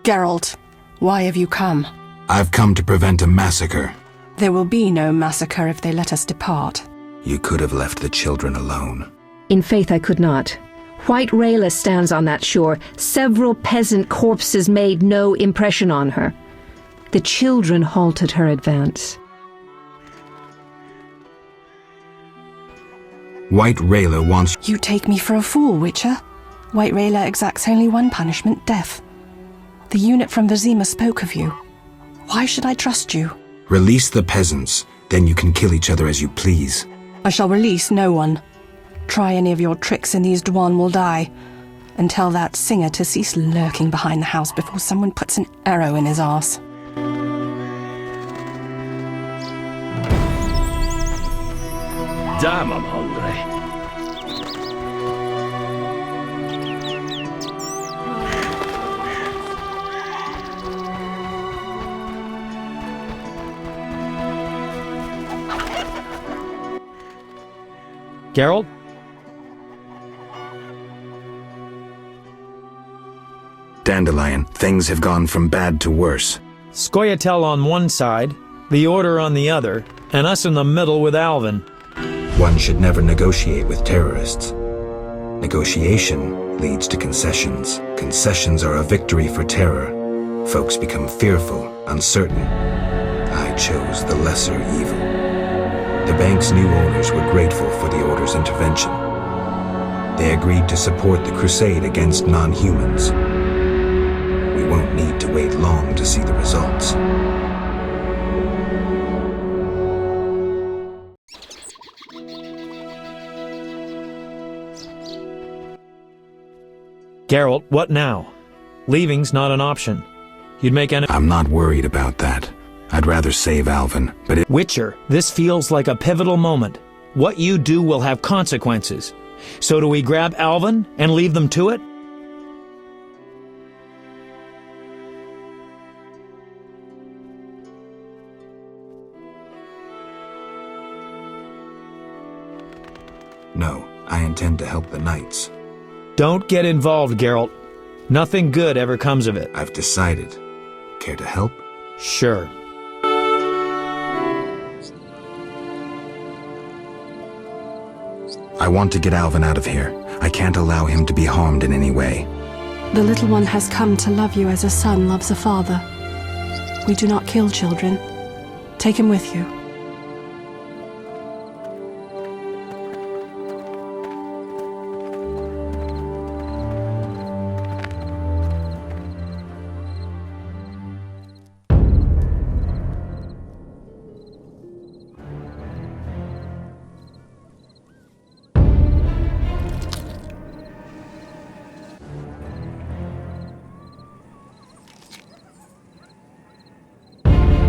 Geralt, why have you come? I've come to prevent a massacre. There will be no massacre if they let us depart. You could have left the children alone. In faith I could not. White Rayla stands on that shore. Several peasant corpses made no impression on her. The children halted her advance. White Rayla wants... You take me for a fool, Witcher. White Rayla exacts only one punishment, death. The unit from Vizima spoke of you. Why should I trust you? Release the peasants, then you can kill each other as you please. I shall release no one. Try any of your tricks and these Dwan will die. And tell that singer to cease lurking behind the house before someone puts an arrow in his arse. Damn, I'm hungry. Geralt? Dandelion, things have gone from bad to worse. Scoia'tael on one side, the Order on the other, and us in the middle with Alvin. One should never negotiate with terrorists. Negotiation leads to concessions. Concessions are a victory for terror. Folks become fearful, uncertain. I chose the lesser evil. The bank's new owners were grateful for the Order's intervention. They agreed to support the crusade against non-humans. We won't need to wait long to see the results. Geralt, what now? Leaving's not an option. You'd make any— I'm not worried about that. I'd rather save Alvin, but it— Witcher, this feels like a pivotal moment. What you do will have consequences. So do we grab Alvin and leave them to it? No, I intend to help the knights. Don't get involved, Geralt. Nothing good ever comes of it. I've decided. Care to help? Sure. I want to get Alvin out of here. I can't allow him to be harmed in any way. The little one has come to love you as a son loves a father. We do not kill children. Take him with you.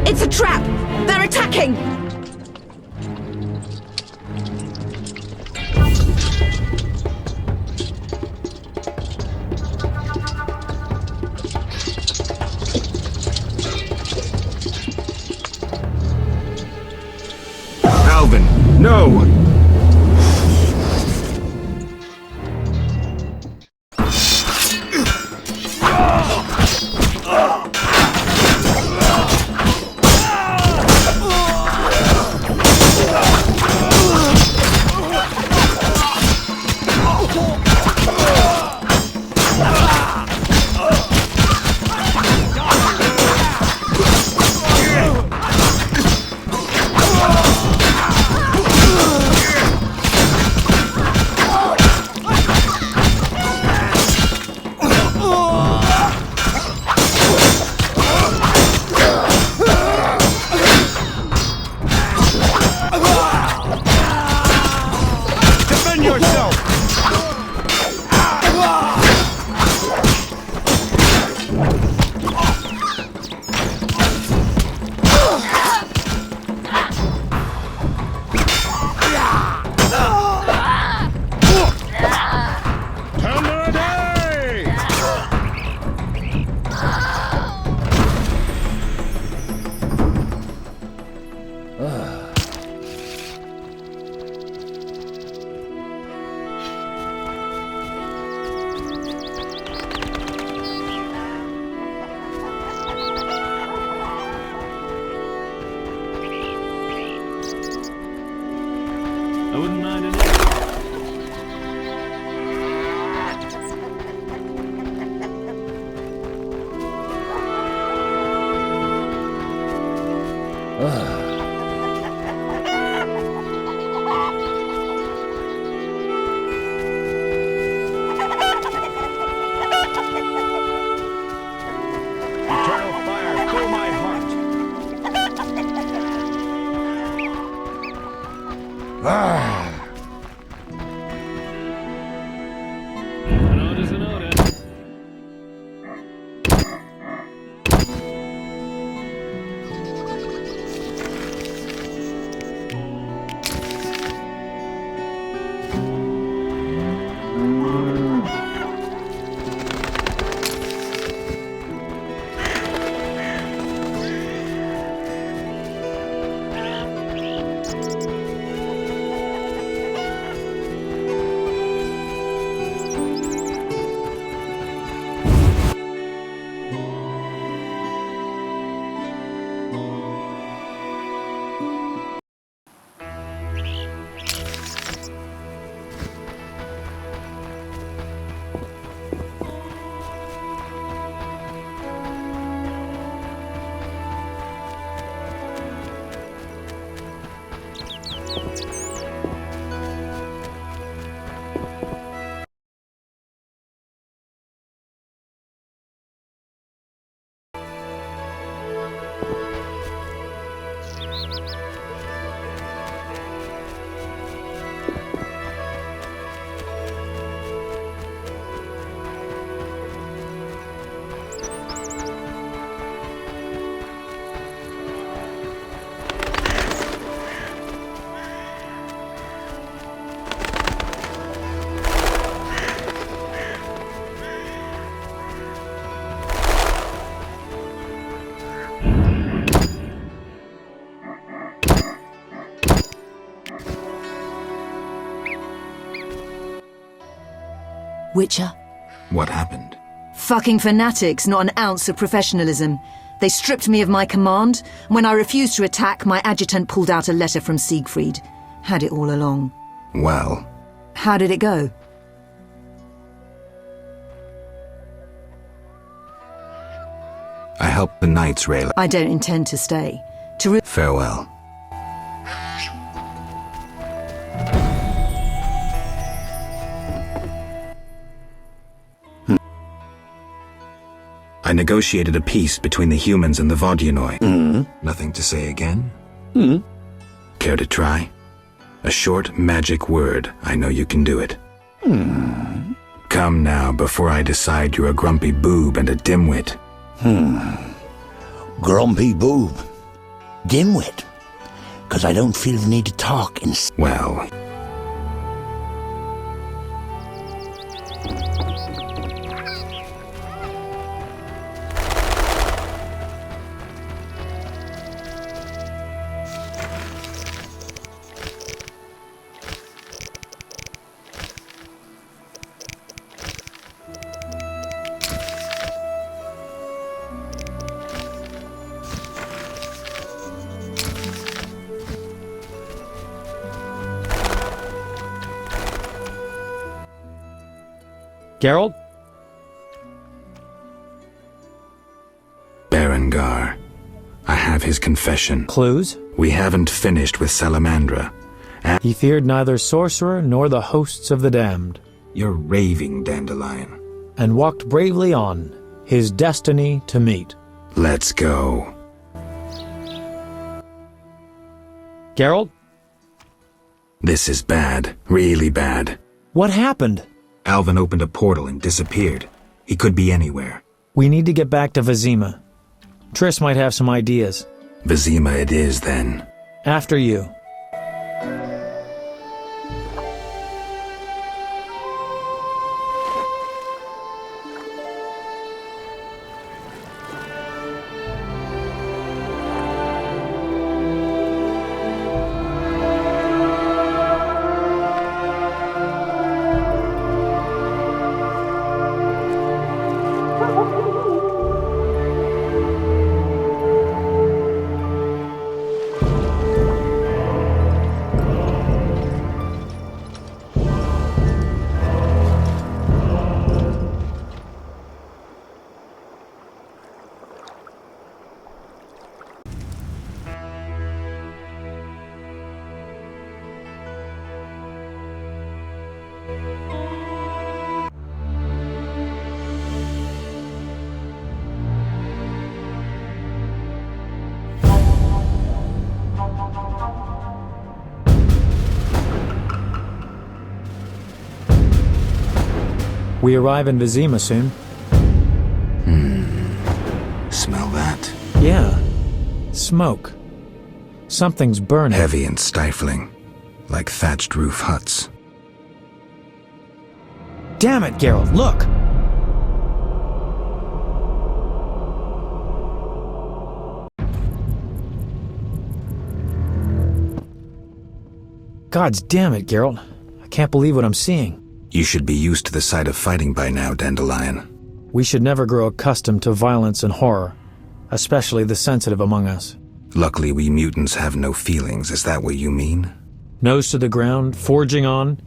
It's a trap! They're attacking! Alvin, no! Eternal fire, fill my heart. Witcher? What happened? Fucking fanatics, not an ounce of professionalism. They stripped me of my command. When I refused to attack, my adjutant pulled out a letter from Siegfried. Had it all along. Well, How did it go? I helped the knights, Rayla. I don't intend to stay. Farewell. I negotiated a peace between the humans and the Vodyanoi. Nothing to say again? Care to try? A short magic word. I know you can do it. Come now, before I decide you're a grumpy boob and a dimwit. Grumpy boob. Dimwit. 'Cause I don't feel the need to talk in... Well... Geralt? Berengar. I have his confession. Clues? We haven't finished with Salamandra. He feared neither sorcerer nor the hosts of the damned. You're raving, Dandelion. And walked bravely on, his destiny to meet. Let's go. Geralt? This is bad. Really bad. What happened? Alvin opened a portal and disappeared. He could be anywhere. We need to get back to Vizima. Triss might have some ideas. Vizima it is, then. After you. We arrive in Vizima soon. Smell that? Yeah. Smoke. Something's burning. Heavy and stifling, like thatched roof huts. Damn it, Geralt, look! God damn it, Geralt. I can't believe what I'm seeing. You should be used to the sight of fighting by now, Dandelion. We should never grow accustomed to violence and horror, especially the sensitive among us. Luckily, we mutants have no feelings. Is that what you mean? Nose to the ground, forging on.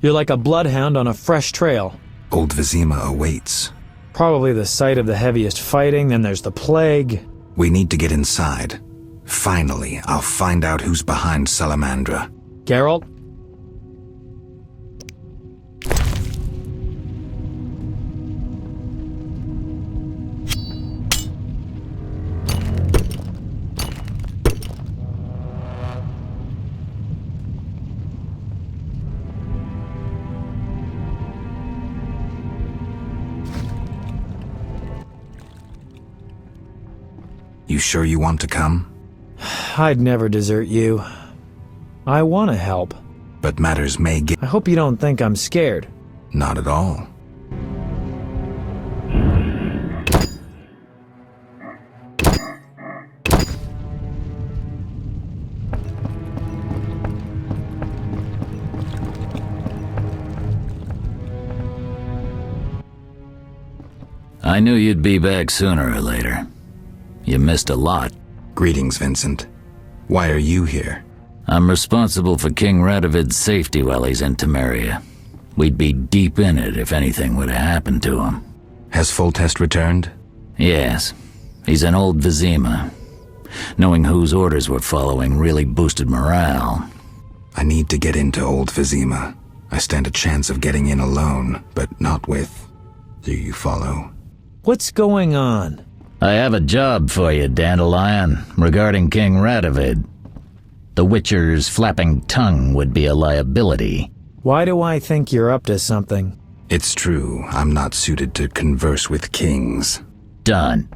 You're like a bloodhound on a fresh trail. Old Vizima awaits. Probably the site of the heaviest fighting, then there's the plague. We need to get inside. Finally, I'll find out who's behind Salamandra. Geralt? You sure you want to come? I'd never desert you. I want to help. But matters may get... I hope you don't think I'm scared. Not at all. I knew you'd be back sooner or later. You missed a lot. Greetings, Vincent. Why are you here? I'm responsible for King Radovid's safety while he's in Temeria. We'd be deep in it if anything would have happened to him. Has Foltest returned? Yes. He's in Old Vizima. Knowing whose orders we're following really boosted morale. I need to get into Old Vizima. I stand a chance of getting in alone, but not with... Do you follow? What's going on? I have a job for you, Dandelion, regarding King Radovid. The Witcher's flapping tongue would be a liability. Why do I think you're up to something? It's true, I'm not suited to converse with kings. Done.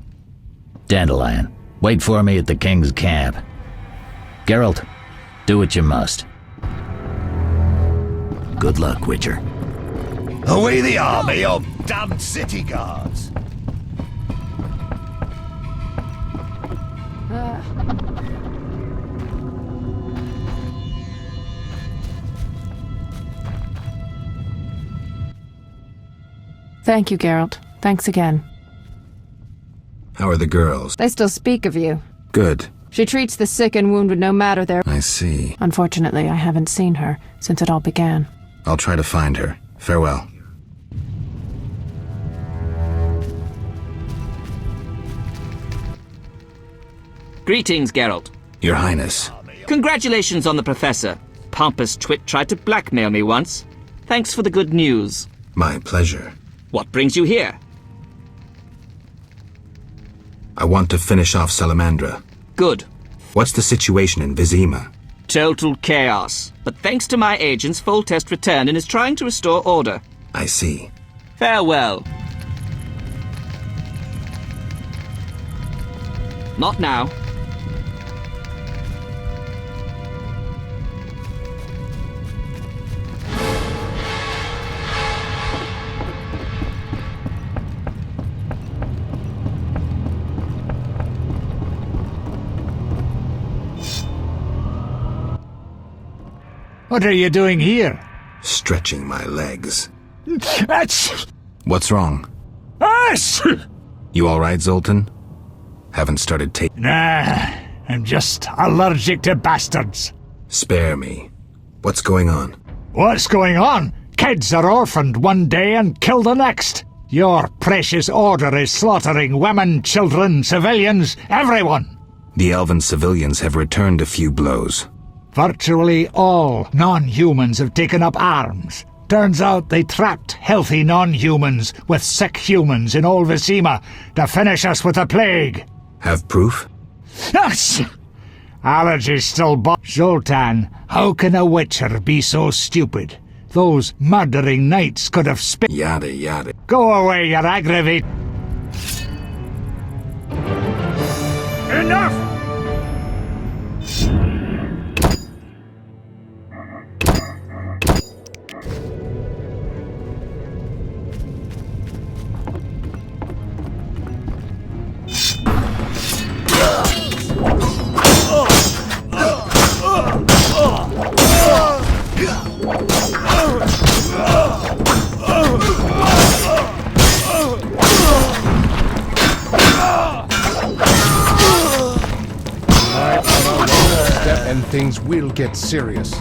Dandelion, wait for me at the king's camp. Geralt, do what you must. Good luck, Witcher. Away the army of damned city guards! Thank you, Geralt. Thanks again. How are the girls? They still speak of you. Good. She treats the sick and wounded no matter their... I see. Unfortunately, I haven't seen her since it all began. I'll try to find her. Farewell. Greetings, Geralt. Your Highness. Congratulations on the Professor. Pompous twit tried to blackmail me once. Thanks for the good news. My pleasure. What brings you here? I want to finish off Salamandra. Good. What's the situation in Vizima? Total chaos. But thanks to my agents, Foltest returned and is trying to restore order. I see. Farewell. Not now. What are you doing here? Stretching my legs. That's... What's wrong? Us! You alright, Zoltan? Haven't started taking... Nah, I'm just allergic to bastards. Spare me. What's going on? What's going on? Kids are orphaned one day and killed the next. Your precious order is slaughtering women, children, civilians, everyone. The elven civilians have returned a few blows. Virtually all non-humans have taken up arms. Turns out they trapped healthy non-humans with sick humans in Old Vizima to finish us with the plague. Have proof? Yes! Allergies still Zoltan, how can a Witcher be so stupid? those murdering knights could have spit. Yada yada. Go away, you're aggravating. Enough! And things will get serious.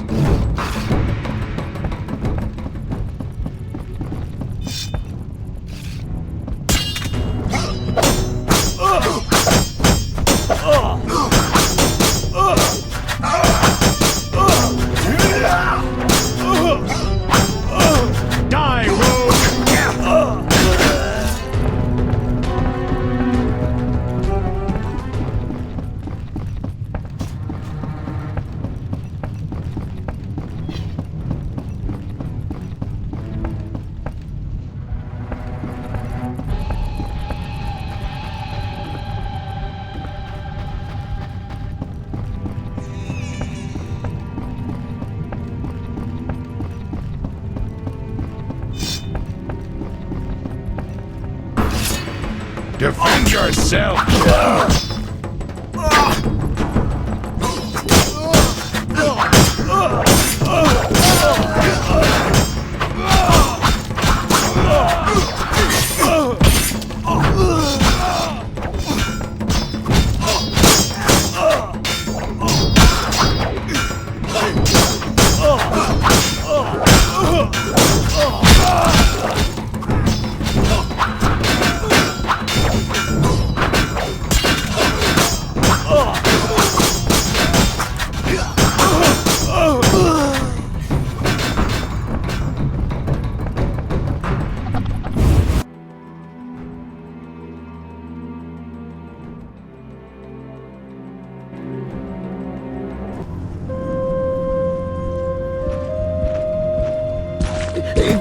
Die, rogue! Defend yourself!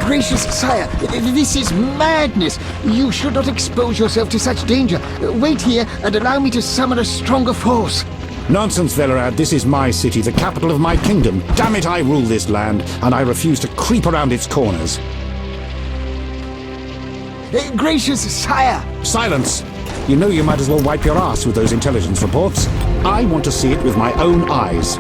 Gracious sire, this is madness. You should not expose yourself to such danger. Wait here and allow me to summon a stronger force. Nonsense, Velerad. This is my city, the capital of my kingdom. Damn it, I rule this land, and I refuse to creep around its corners. Gracious sire! Silence! You know you might as well wipe your ass with those intelligence reports. I want to see it with my own eyes.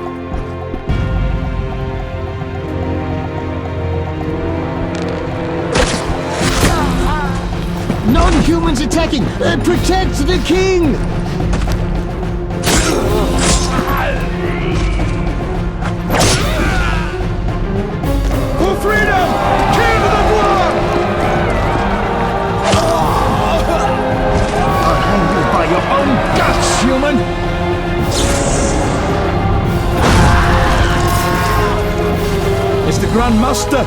Non-humans attacking! Protect the king! For freedom! Kill the dwarf! I'll hang you by your own guts, human! It's the Grand Master!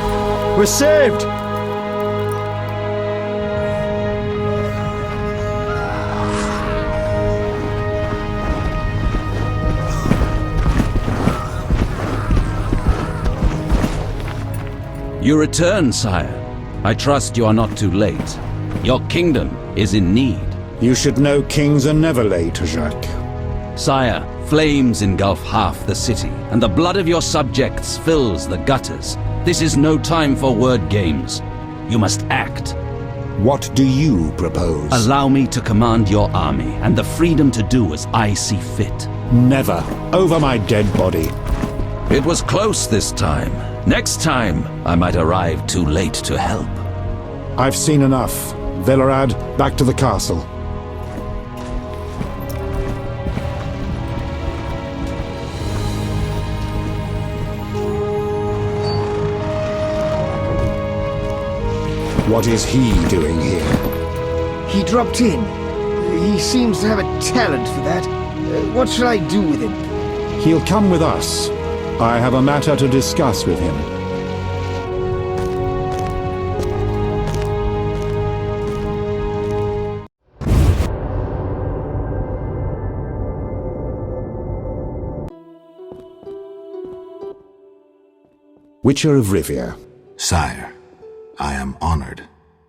We're saved! You return, sire. I trust you are not too late. Your kingdom is in need. You should know kings are never late, Jacques. Sire, flames engulf half the city, and the blood of your subjects fills the gutters. This is no time for word games. You must act. What do you propose? Allow me to command your army, and the freedom to do as I see fit. Never. Over my dead body. It was close this time. Next time, I might arrive too late to help. I've seen enough. Velerad, back to the castle. What is he doing here? He dropped in. He seems to have a talent for that. What shall I do with him? He'll come with us. I have a matter to discuss with him. Witcher of Rivia. Sire, I am honored.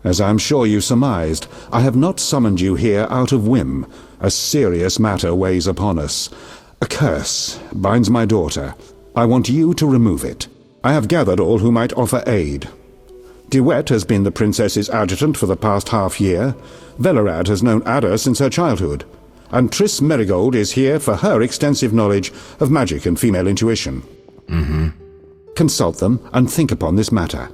As I'm sure you surmised, I have not summoned you here out of whim. A serious matter weighs upon us. A curse binds my daughter. I want you to remove it. I have gathered all who might offer aid. DeWitt has been the princess's adjutant for the past half-year. Velerad has known Ada since her childhood. And Triss Merigold is here for her extensive knowledge of magic and female intuition. Consult them and think upon this matter.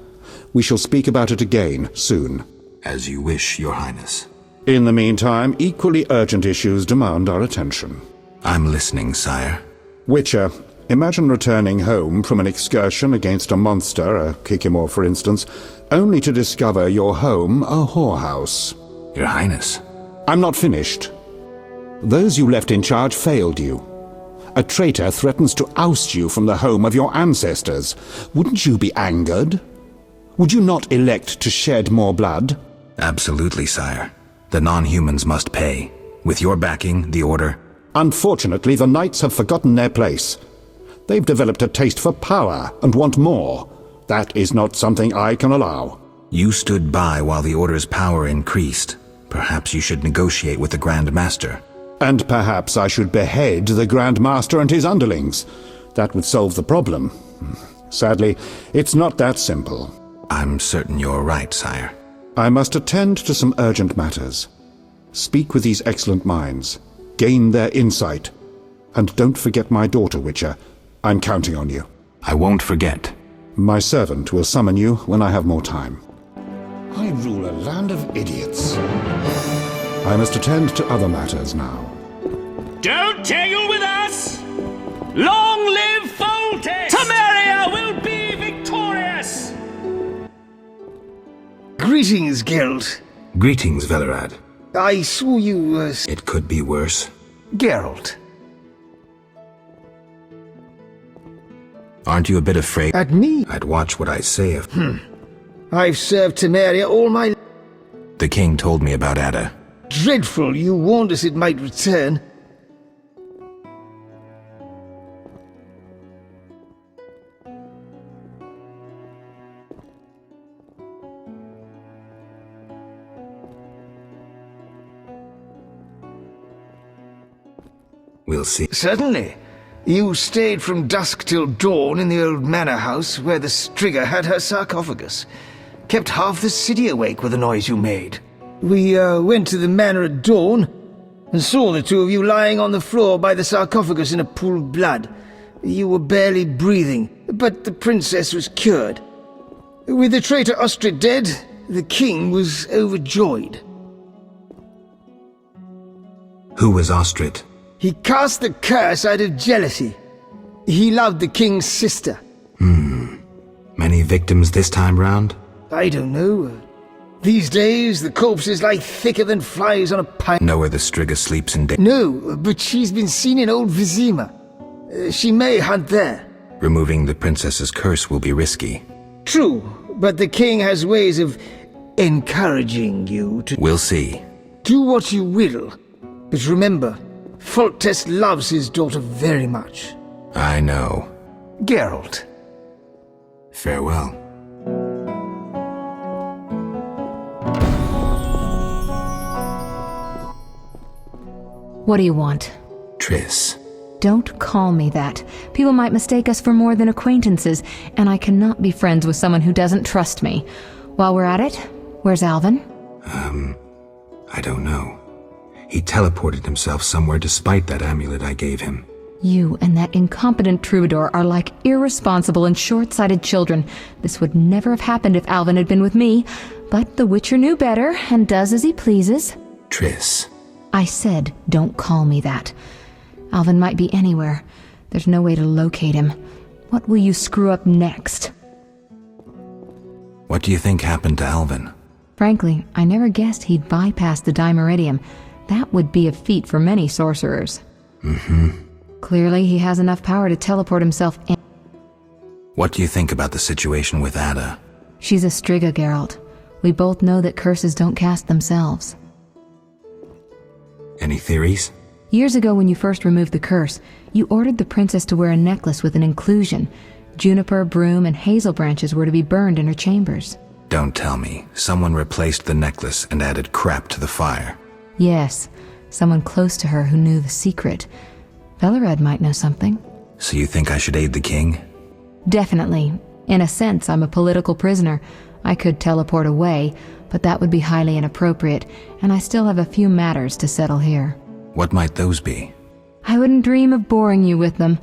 We shall speak about it again soon. As you wish, Your Highness. In the meantime, equally urgent issues demand our attention. I'm listening, sire. Witcher, imagine returning home from an excursion against a monster, a Kikimor for instance, only to discover your home a whorehouse. Your Highness. I'm not finished. Those you left in charge failed you. A traitor threatens to oust you from the home of your ancestors. Wouldn't you be angered? Would you not elect to shed more blood? Absolutely, sire. The non-humans must pay. With your backing, the Order... Unfortunately, the Knights have forgotten their place. They've developed a taste for power and want more. That is not something I can allow. You stood by while the Order's power increased. Perhaps you should negotiate with the Grand Master. And perhaps I should behead the Grand Master and his underlings. That would solve the problem. Sadly, it's not that simple. I'm certain you're right, sire. I must attend to some urgent matters. Speak with these excellent minds. Gain their insight. And don't forget my daughter, Witcher. I'm counting on you. I won't forget. My servant will summon you when I have more time. I rule a land of idiots. I must attend to other matters now. Don't tangle with us! Long live Foltest! Temeria will be victorious! Greetings, Geralt. Greetings, Velerad. I saw you, It could be worse. Geralt. Aren't you a bit afraid? At me? I'd watch what I say of... I've served Temeria all my... The king told me about Ada. Dreadful, you warned us it might return. We'll see. Certainly. You stayed from dusk till dawn in the old manor house where the Striga had her sarcophagus. Kept half the city awake with the noise you made. We went to the manor at dawn and saw the two of you lying on the floor by the sarcophagus in a pool of blood. You were barely breathing, but the princess was cured. With the traitor Ostrid dead, the king was overjoyed. Who was Ostrid? He cast the curse out of jealousy. He loved the king's sister. Many victims this time round? I don't know. These days, the corpses lie thicker than flies on a pine. Know where the Striga sleeps in day? No, but she's been seen in Old Vizima. She may hunt there. Removing the princess's curse will be risky. True, but the king has ways of encouraging you to... We'll see. Do what you will, but remember, Foltest loves his daughter very much. I know. Geralt. Farewell. What do you want? Triss. Don't call me that. People might mistake us for more than acquaintances, and I cannot be friends with someone who doesn't trust me. While we're at it, where's Alvin? I don't know. He teleported himself somewhere despite that amulet I gave him. You and that incompetent troubadour are like irresponsible and short-sighted children. This would never have happened if Alvin had been with me, but the Witcher knew better and does as he pleases. Triss. I said, don't call me that. Alvin might be anywhere. There's no way to locate him. What will you screw up next? What do you think happened to Alvin? Frankly, I never guessed he'd bypass the Dimeridium. That would be a feat for many sorcerers. Clearly, he has enough power to teleport himself in. What do you think about the situation with Ada? She's a Striga, Geralt. We both know that curses don't cast themselves. Any theories? Years ago when you first removed the curse, you ordered the princess to wear a necklace with an inclusion. Juniper, broom, and hazel branches were to be burned in her chambers. Don't tell me. Someone replaced the necklace and added crap to the fire. Yes, someone close to her who knew the secret. Velared might know something. So you think I should aid the king? Definitely. In a sense, I'm a political prisoner. I could teleport away, but that would be highly inappropriate, and I still have a few matters to settle here. What might those be? I wouldn't dream of boring you with them.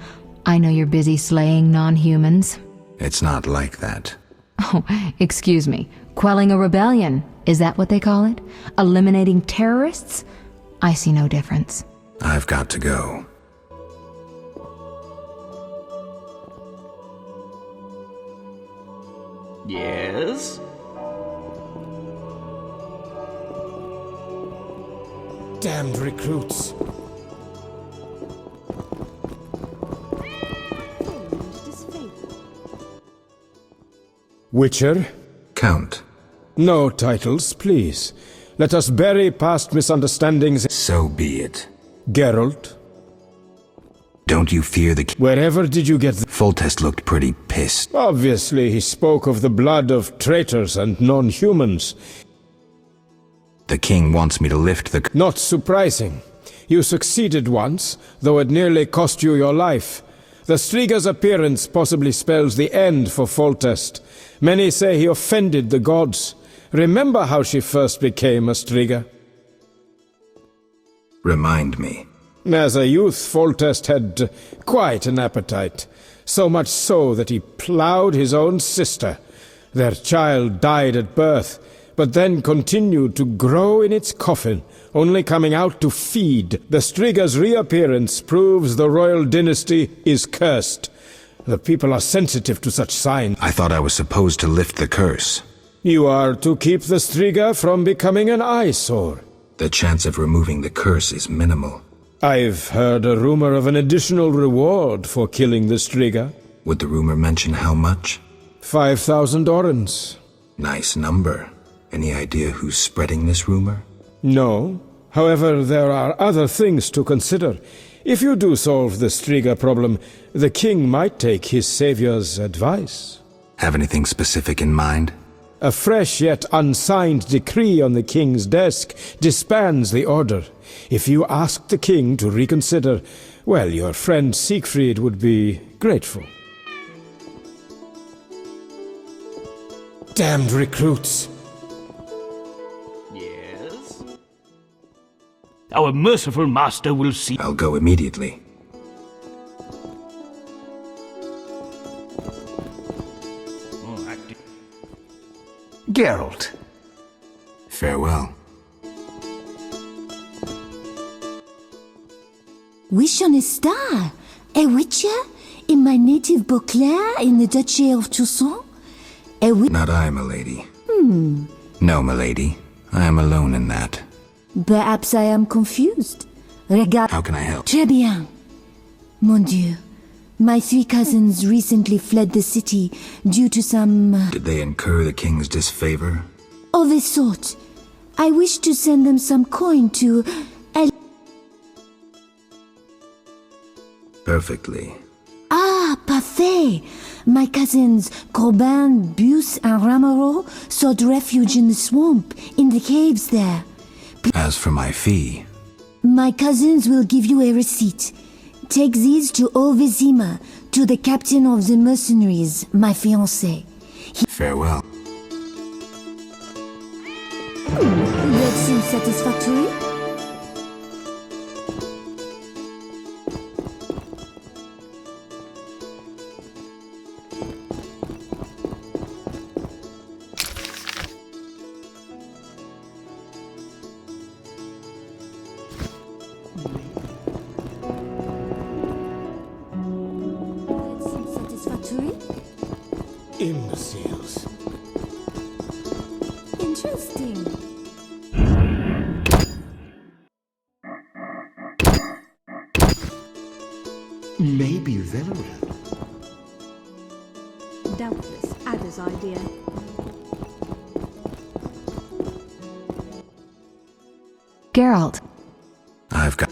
I know you're busy slaying non-humans. It's not like that. Oh, excuse me. Quelling a rebellion. Is that what they call it? Eliminating terrorists? I see no difference. I've got to go. Yes? Damned recruits. Witcher? Count. No titles, please. Let us bury past misunderstandings. So be it. Geralt? Don't you fear the Wherever did you get the... Foltest looked pretty pissed. Obviously, he spoke of the blood of traitors and non-humans. The king wants me to lift the... Not surprising. You succeeded once, though it nearly cost you your life. The Striga's appearance possibly spells the end for Foltest. Many say he offended the gods. Remember how she first became a Striga? Remind me. As a youth, Foltest had quite an appetite. So much so that he ploughed his own sister. Their child died at birth, but then continued to grow in its coffin, only coming out to feed. The Striga's reappearance proves the royal dynasty is cursed. The people are sensitive to such signs. I thought I was supposed to lift the curse. You are to keep the Striga from becoming an eyesore. The chance of removing the curse is minimal. I've heard a rumor of an additional reward for killing the Striga. Would the rumor mention how much? 5,000 orens. Nice number. Any idea who's spreading this rumor? No. However, there are other things to consider. If you do solve the Striga problem, the king might take his savior's advice. Have anything specific in mind? A fresh yet unsigned decree on the king's desk disbands the order. If you ask the king to reconsider, well, your friend Siegfried would be grateful. Damned recruits! Yes? Our merciful master will see. I'll go immediately. Geralt. Farewell. Wish on a star? A witcher? In my native Beauclair in the Duchy of Toussaint? Not I, milady. No, milady. I am alone in that. Perhaps I am confused. How can I help? Très bien. Mon Dieu. My 3 cousins recently fled the city due to some... Did they incur the king's disfavor? Of a sort. I wish to send them some coin to... Perfectly. Ah, parfait! My cousins Corbin, Buse, and Ramiro sought refuge in the swamp, in the caves there. As for my fee... My cousins will give you a receipt. Take these to Ovizima, to the captain of the mercenaries, my fiancé. Farewell. That seems satisfactory. Imbeciles. Interesting. Maybe Velared. Doubtless Ada's idea. Geralt. I've got...